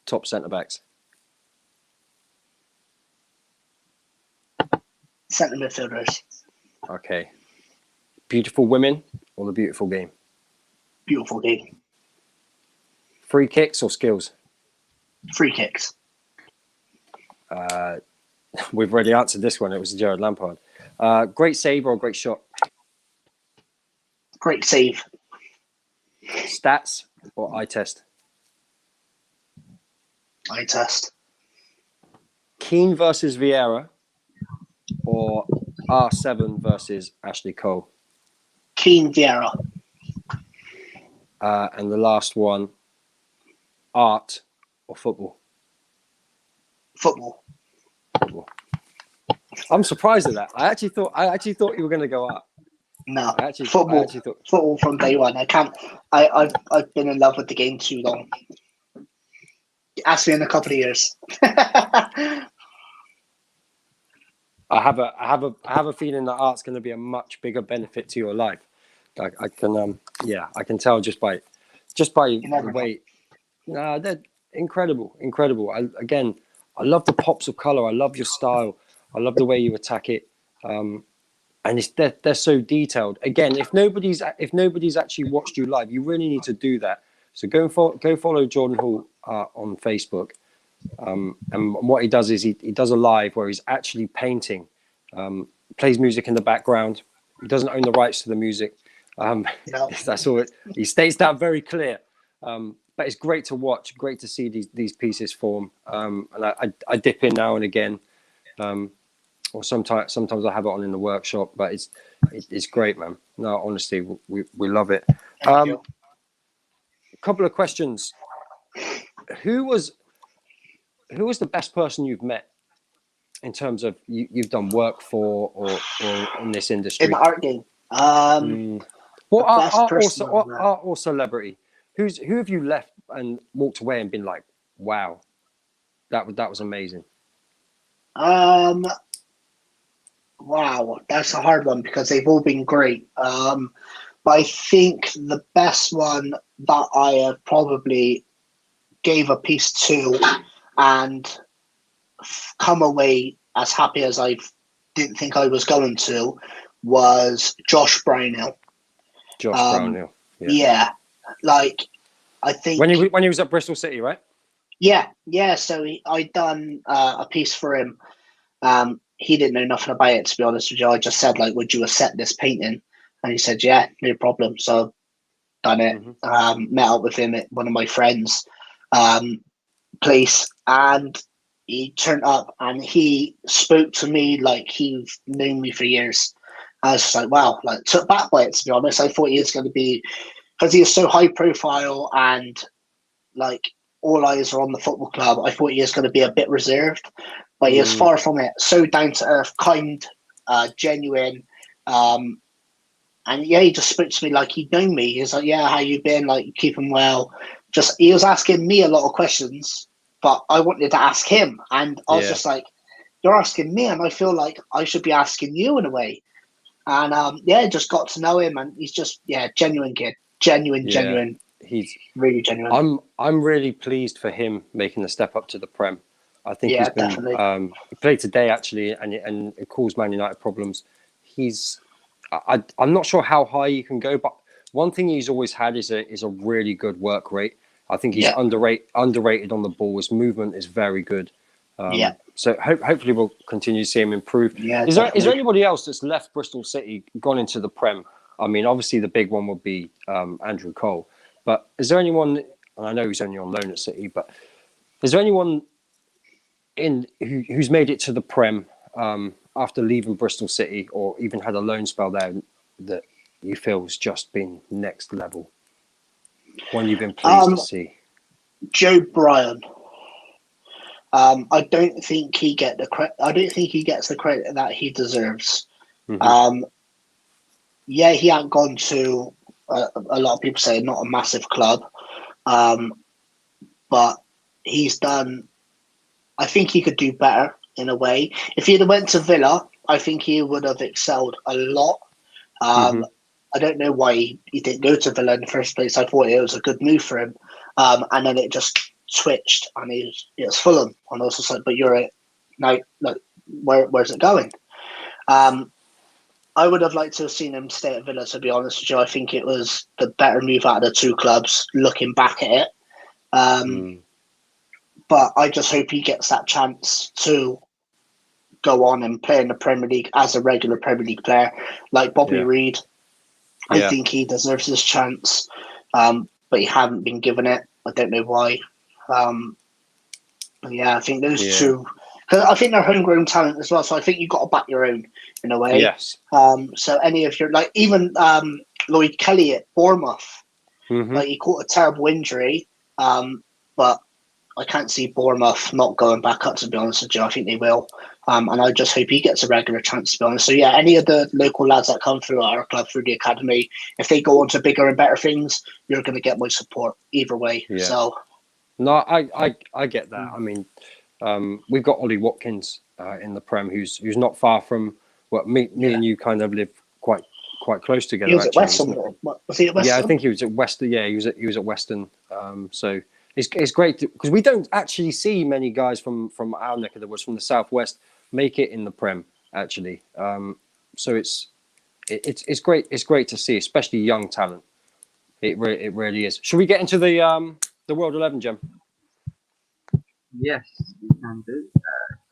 top centre backs? centre midfielders, Okay. Beautiful women or the beautiful game? beautiful game, Free kicks or skills? free kicks, We've already answered this one. It was Gerard Lampard. Great save or great shot? great save, Stats or eye test? eye test, Keane versus Vieira or R7 versus Ashley Cole? Keane, Vieira, And the last one, art or football? football. Football. I'm surprised at that. I actually thought you were going to go art. No, I actually thought. football from day one. I've been in love with the game too long. Ask me in a couple of years. I have a feeling that art's going to be a much bigger benefit to your life. I can tell just by the way. No, they're incredible. I love the pops of color. I love your style. I love the way you attack it. And they're so detailed. Again, if nobody's actually watched you live, you really need to do that. So go follow Jordan Hall on Facebook. And what he does is he does a live where he's actually painting, plays music in the background. He doesn't own the rights to the music. No. That's all. He states that very clear. But it's great to watch, great to see these pieces form. And I dip in now and again, or sometimes I have it on in the workshop. But it's great, man. No, honestly, we love it. Thank you. A couple of questions. Who was the best person you've met in terms of you've done work for or in this industry? In the art game. Well, best art person I've met. or celebrity. Who have you left and walked away and been like, wow, that was amazing? Wow, that's a hard one because they've all been great. But I think the best one that I have probably gave a piece to and come away as happy as I didn't think I was going to was Josh Brownhill. Josh Brownhill. Yeah, like I think When he was at Bristol City, right? Yeah. So I done a piece for him. He didn't know nothing about it, to be honest with you. I just said, like, would you accept this painting? And he said, yeah, no problem. So done it. Mm-hmm. Met up with him at one of my friends' place, and he turned up and he spoke to me like he's known me for years. I was just like, wow, like took back by it, to be honest. I thought he was going to be, because he is so high profile and like all eyes are on the football club, I thought he was going to be a bit reserved, but he is far from it. So down to earth, kind, genuine. And yeah, he just spoke to me like he'd known me. He was like, yeah, how you been? Like, you keeping well? Just, he was asking me a lot of questions, but I wanted to ask him. And I was just like, you're asking me, and I feel like I should be asking you in a way. And just got to know him, and he's just genuine kid, genuine. He's really genuine. I'm really pleased for him making the step up to the Prem. I think he's been definitely. He played today actually, and it caused Man United problems. I'm not sure how high you can go, but One thing he's always had is a really good work rate. I think he's Yeah. underrated on the ball. His movement is very good. Yeah. So hopefully we'll continue to see him improve. Yeah, Is there definitely. anybody else that's left Bristol City, gone into the Prem? I mean, obviously the big one would be Andrew Cole. But is there anyone? And I know he's only on loan at City, but is there anyone who's made it to the Prem after leaving Bristol City, or even had a loan spell there, that you feel has just been next level? One you've been pleased to see? Joe Bryan. I don't think he gets the credit that he deserves. Mhm. Yeah, he hadn't gone to a lot of people say not a massive club, but he's done. I think he could do better in a way. If he'd have went to Villa, I think he would have excelled a lot. Mhm. I don't know why he didn't go to Villa in the first place. I thought it was a good move for him, and then it just switched, and it was Fulham. And I was just like, but you're it now. Look, where's it going? I would have liked to have seen him stay at Villa. To be honest with you, I think it was the better move out of the two clubs. Looking back at it, but I just hope he gets that chance to go on and play in the Premier League as a regular Premier League player, like Bobby Yeah. Reid. I think he deserves his chance, but he hadn't been given it. I don't know why. But yeah, I think those two. Cause I think they're homegrown talent as well, so I think you've got to back your own in a way. Yes. So any of your even Lloyd Kelly at Bournemouth, Mhm. like he caught a terrible injury, but I can't see Bournemouth not going back up, to be honest with you. I think they will. And I just hope he gets a regular chance, to be honest. So, yeah, any of the local lads that come through our club, through the academy, if they go on to bigger and better things, you're going to get my support either way. Yeah. So, No, I get that. I mean, we've got Ollie Watkins in the Prem, who's not far from me and you kind of live quite close together. he was at actually. Western. Was he at Western? Yeah, I think he was at Western. Yeah, he was at Western. So it's great because we don't actually see many guys from our neck of the woods, from the southwest, make it in the Prem actually. So it's great. It's great to see, especially young talent. It really is. Should we get into the World 11, Jem? Yes, you can do.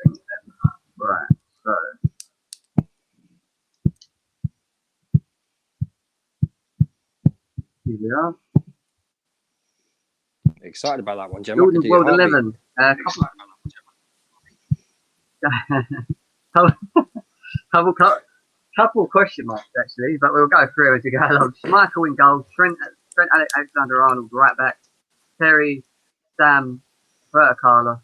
Bring them up. Right, so. Here we are. Excited about that one, Jem. Jordan World 11. Couple question marks actually, but we'll go through as we go along. Schmeichel in goal, Trent Alexander-Arnold right back, Terry, Sam, Roberto Carlos,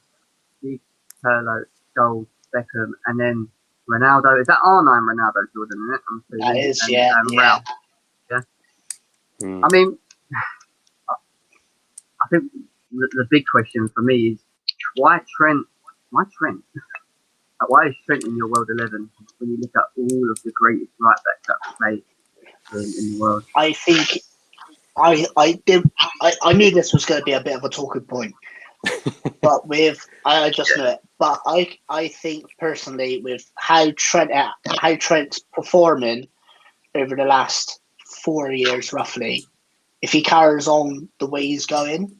Steve Perlo, Scholes, Beckham, and then Ronaldo. Is that R9 Ronaldo, Jordan, isn't it? That is, and, yeah. Ralph. Yeah. I mean, I think the big question for me is why Trent? Why Trent? Why is Trent in your World 11 when you look at all of the greatest right backs that played in the world? I think I knew this was going to be a bit of a talking point, but I just knew it. But I think personally with how Trent's performing over the last 4 years roughly, if he carries on the way he's going,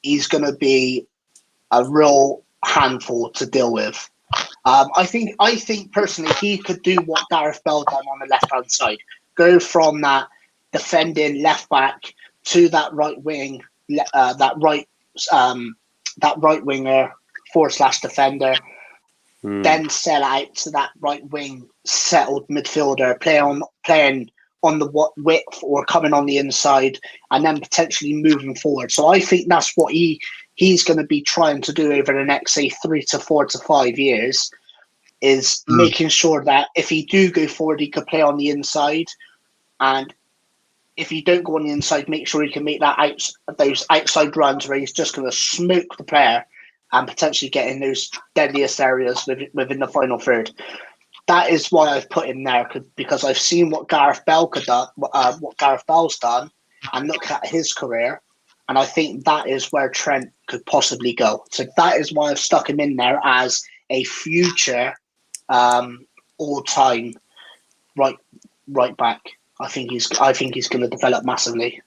he's going to be a real handful to deal with. I think personally he could do what Gareth Bell done on the left hand side, go from that defending left back to that right wing, that right winger / defender, then sell out to that right wing settled midfielder, playing on the width or coming on the inside, and then potentially moving forward. So I think that's what he's going to be trying to do over the next, say, 3 to 4 to 5 years, is making sure that if he do go forward, he could play on the inside, and if you don't go on the inside, make sure he can make those outside runs where he's just going to smoke the player and potentially get in those deadliest areas within the final third. That is why I've put him there, because I've seen what Gareth Bell's done, and look at his career, and I think that is where Trent could possibly go. So that is why I've stuck him in there as a future all-time right back. I think he's going to develop massively.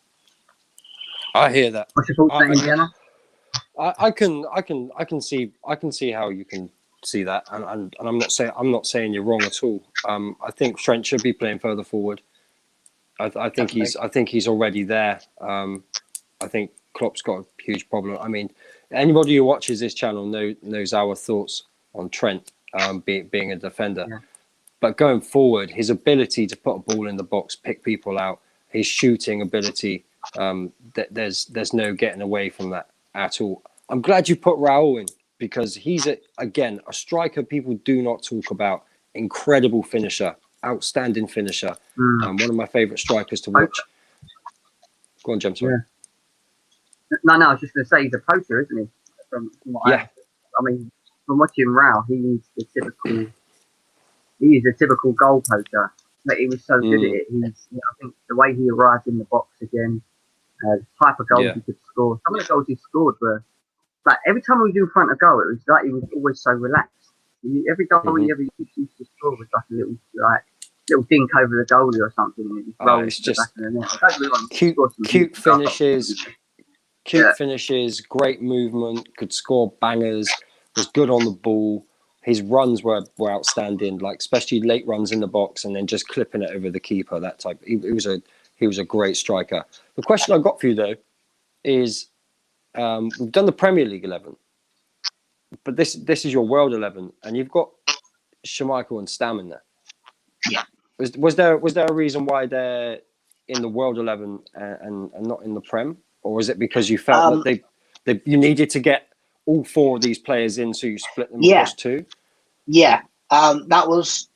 I hear that. What's your thoughts on I- Indiana? I can see how you can see that, and I'm not saying you're wrong at all. I think Trent should be playing further forward. I think he's already there. I think Klopp's got a huge problem. I mean, anybody who watches this channel knows our thoughts on Trent being a defender. Yeah. But going forward, his ability to put a ball in the box, pick people out, his shooting ability, there's no getting away from that at all. I'm glad you put Raul in because he's again a striker people do not talk about. Incredible finisher, outstanding finisher. One of my favourite strikers to watch. Go on, James. Yeah. No, I was just going to say he's a poacher, isn't he? From what I mean, from watching Raul, he is a typical goal poacher. But he was so good at it. I think the way he arrived in the box again, the type of goals he could score. Some of the goals he scored were like every time he was in front of goal, it was like he was always so relaxed. Every goal he ever used to score was like a little dink over the goalie or something. And it just rolled It's to the just back of the net. cute finishes. Cute finishes, great movement, could score bangers, was good on the ball. His runs were outstanding, like especially late runs in the box and then just clipping it over the keeper. That type. He was a great striker. The question I got for you though is, we've done the Premier League 11, but this is your World 11, and you've got Schmeichel and Stam in there. Yeah. Was there a reason why they're in the World 11 and not in the Prem? Or is it because you felt that you needed to get all four of these players in, so you split them across two? Yeah, that was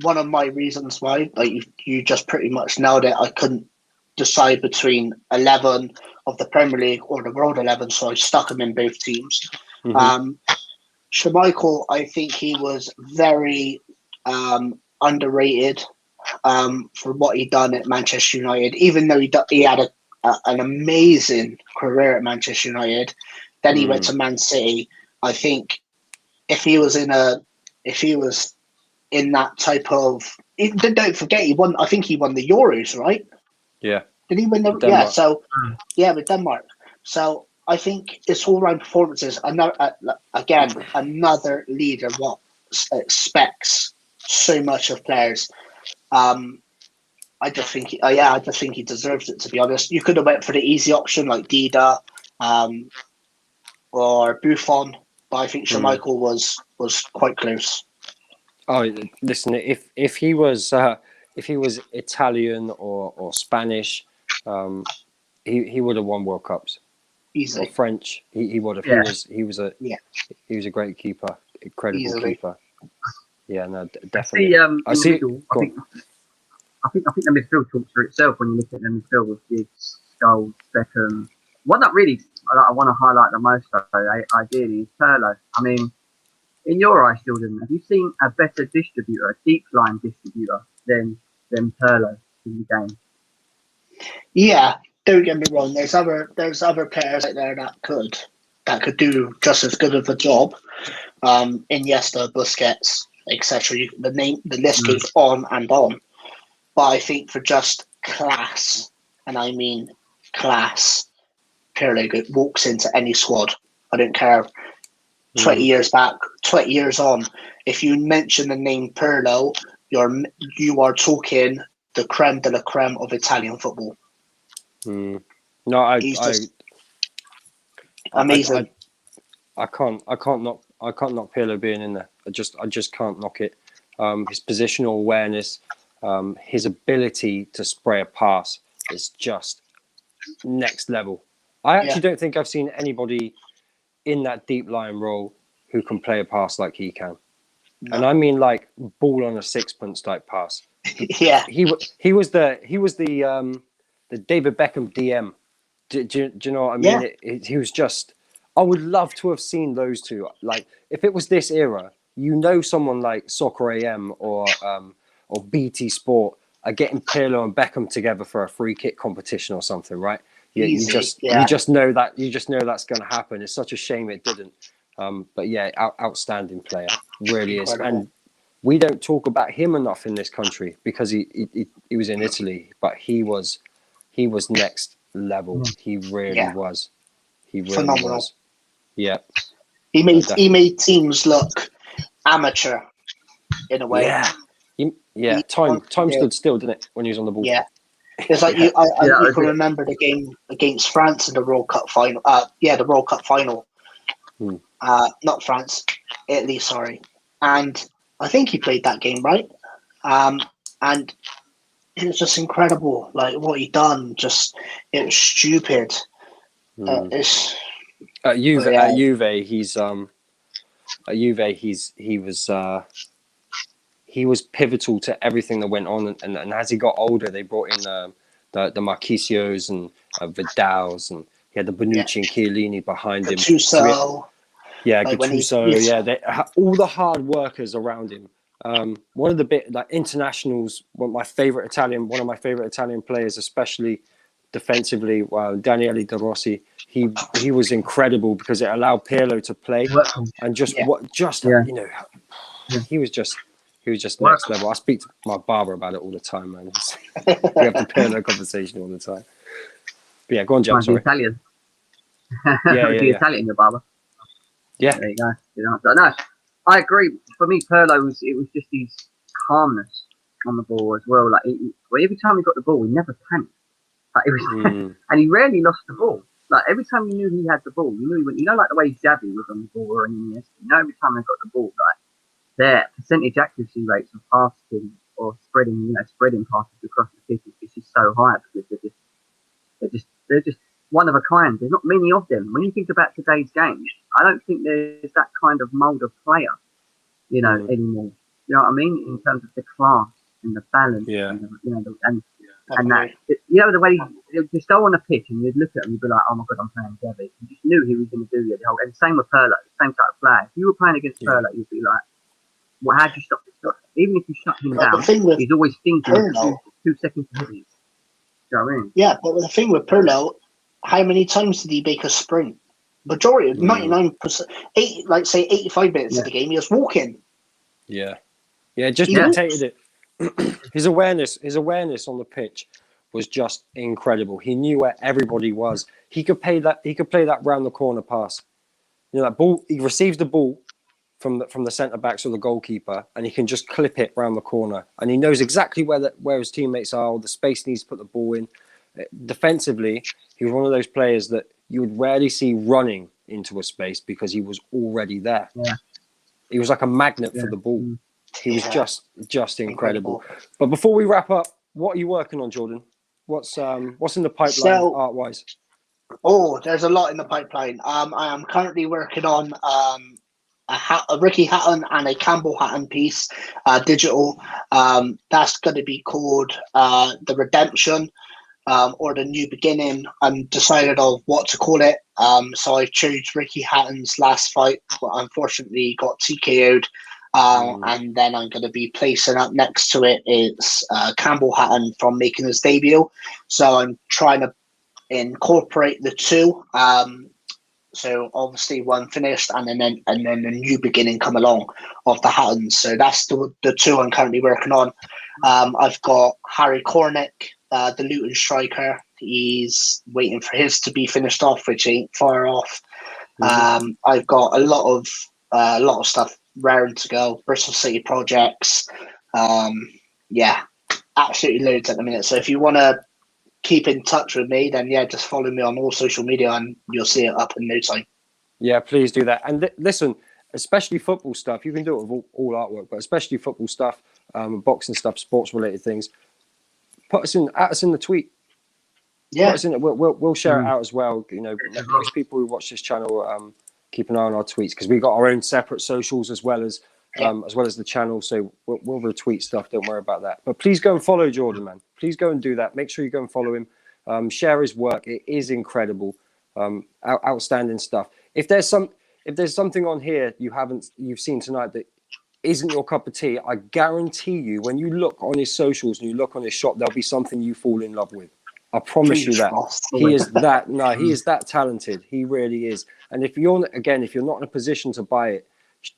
one of my reasons why. Like you just pretty much nailed it. I couldn't decide between 11 of the Premier League or the World 11, so I stuck him in both teams. Schmeichel, I think he was very underrated for what he'd done at Manchester United, even though he had an amazing career at Manchester United. Then he went to Man City. I think if he was in that type of, don't forget he won. I think he won the Euros, right? Yeah. Did he win the? Denmark. Yeah. So with Denmark. So I think his all-round performances. Another leader what expects so much of players. I just think he deserves it, to be honest. You could have went for the easy option like Dida or Buffon, but I think Schmeichel was quite close. Oh, listen, if he was Italian or Spanish, he would have won World Cups. Easily. Or French, he would have. Yeah. He was a great keeper, incredible keeper. Yeah, no, definitely. I think the midfield talks for itself when you look at the midfield with Giggs, Scholes, Beckham. One that really I want to highlight the most, though, ideally, is Pirlo. I mean, in your eyes, Jordan, have you seen a better distributor, a deep line distributor than Pirlo in the game? Yeah, don't get me wrong. There's other players out there that could do just as good of a job. Iniesta, Busquets, etc. The list goes on and on. But I think for just class, and I mean class, Pirlo walks into any squad. I don't care. 20 years back, 20 years on, if you mention the name Pirlo, you are talking the creme de la creme of Italian football. No, He's just amazing. I can't knock Pirlo being in there. I just can't knock it. His positional awareness, his ability to spray a pass is just next level. I actually don't think I've seen anybody in that deep line role who can play a pass like he can. No. And I mean like ball on a sixpence type pass. Yeah. He was the David Beckham DM. Do you know what I mean? Yeah. He was just. I would love to have seen those two. Like if it was this era, someone like Soccer AM or BT Sport are getting Pirlo and Beckham together for a free kick competition or something, right? You just know that's going to happen. It's such a shame it didn't. But yeah, outstanding player, really incredible. Is. And we don't talk about him enough in this country because he was in Italy, but he was next level. He really Yeah. was. He really Phenomenal. was. Yeah. He definitely. made teams look amateur in a way. Yeah. Time stood still, didn't it, when he was on the ball? Yeah. It's like Yeah. you can remember the game against France in the World Cup final. The World Cup final. Hmm. Not France, Italy. Sorry, and I think he played that game right. And it was just incredible, like what he done. Just it was stupid. It's At Juve, yeah. at Juve, he was pivotal to everything that went on, and as he got older, they brought in the Marquisios and Vidals, and he had the Bonucci and Chiellini behind him. Gattuso. Gattuso, all the hard workers around him. One of the internationals, one of my favorite Italian players, especially defensively, Daniele De Rossi. He was incredible because it allowed Pirlo to play and he was just next level. I speak to my barber about it all the time, man. We have the Pirlo conversation all the time. But yeah, go on, Joe. Sorry. Italian. Yeah. Italian, your barber. Yeah. There you go. No, I agree. For me, Pirlo was just his calmness on the ball as well. Like every time he got the ball, he never panicked. Like it was, and he rarely lost the ball. Like every time you knew he had the ball, you knew he went. You know, like the way Xavi was on the ball or Iniesta. You know, every time they got the ball, like their percentage accuracy rates of passing or spreading passes across the pitch is just so high because they're just one of a kind. There's not many of them. When you think about today's game, I don't think there's that kind of mould of player, anymore. You know what I mean? In terms of the class and the balance, and that, the way he'd just go on a pitch and you'd look at him, you'd be like, oh my God, I'm playing Xavi. You just knew he was going to do the whole. And same with Pirlo, same type of player. If you were playing against Pirlo, you'd be like, well, how'd you stop this guy? Even if you shut him down, he's always thinking Pirlo, 2 seconds ahead of you. You know what I mean? Yeah, but the thing with Pirlo, how many times did he make a sprint? Majority, 99%, 85 minutes of the game, he was walking. Yeah, just dictated it. His awareness on the pitch was just incredible. He knew where everybody was. He could play that round the corner pass. That ball. He receives the ball from the centre backs or the goalkeeper, and he can just clip it round the corner. And he knows exactly where his teammates are. Or the space needs to put the ball in. Defensively, he was one of those players that you would rarely see running into a space because he was already there. Yeah. He was like a magnet for the ball. He was just incredible. But before we wrap up, what are you working on, Jordan? What's in the pipeline art-wise? Oh, there's a lot in the pipeline. I am currently working on a Ricky Hatton and a Campbell Hatton piece, digital. That's going to be called The Redemption or The New Beginning. I'm decided on what to call it. So I chose Ricky Hatton's last fight, but unfortunately got TKO'd. And then I'm going to be placing up next to it is Campbell Hatton from making his debut. So I'm trying to incorporate the two. So obviously one finished, and then a new beginning come along of the Hattons. So that's the two I'm currently working on. I've got Harry Cornick, the Luton striker. He's waiting for his to be finished off, which ain't far off. I've got a lot of stuff raring to go. Bristol City projects. Absolutely loads at the minute. So if you want to keep in touch with me, then just follow me on all social media and you'll see it up in no time. Yeah, please do that. And listen, especially football stuff, you can do it with all artwork, but especially football stuff, boxing stuff, sports related things. At us in the tweet. Yeah, we'll share it out as well. Most people who watch this channel keep an eye on our tweets because we've got our own separate socials as well as the channel. So we'll retweet stuff. Don't worry about that. But please go and follow Jordan, man. Please go and do that. Make sure you go and follow him. Share his work. It is incredible. Outstanding stuff. If there's something on here you've seen tonight that isn't your cup of tea, I guarantee you when you look on his socials and you look on his shop, there'll be something you fall in love with. I promise you that. He is that talented. He really is. And if you're not in a position to buy it,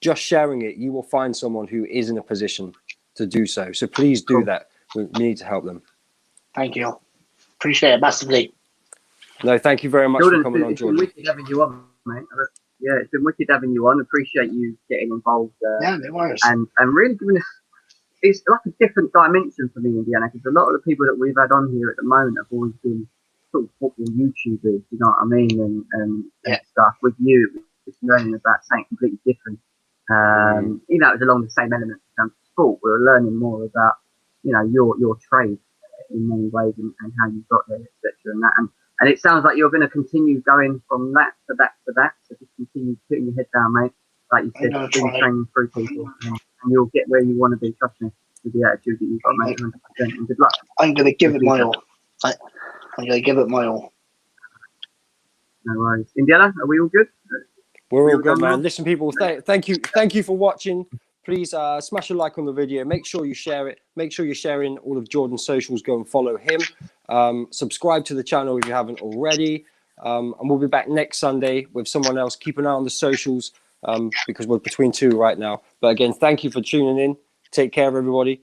just sharing it, you will find someone who is in a position to do so. So please do Cool. that. We need to help them. Thank you. Appreciate it massively. No, thank you very much Jordan, for coming on, it's been Jordan. wicked having you on, mate. Yeah, it's been wicked having you on. Appreciate you getting involved Yeah, no worries. and really giving us. It's like a different dimension for me, Indiana, because a lot of the people that we've had on here at the moment have always been sort of football YouTubers, you know what I mean, and Yeah. stuff. With you, it's learning about something completely different. You know, it was along the same elements in terms of sport. We were learning more about, you know, your trade in many ways and how you got there, etc. And it sounds like you're going to continue going from that to that to that. So just continue putting your head down, mate. Like you I'm said, gonna been try. training through people, and you'll get where you want to be. Trust me, with the attitude that you've got, mate. 100%. And good luck. I'm going to give it my all. I'm going to give it my all. No worries. Indiana, are we all good? We're all Well good, done, man. man. Listen, people, thank you for watching. Please smash a like on the video. Make sure you share it. Make sure you're sharing all of Jordan's socials. Go and follow him. Subscribe to the channel if you haven't already. And we'll be back next Sunday with someone else. Keep an eye on the socials because we're between two right now. But again, thank you for tuning in. Take care of everybody.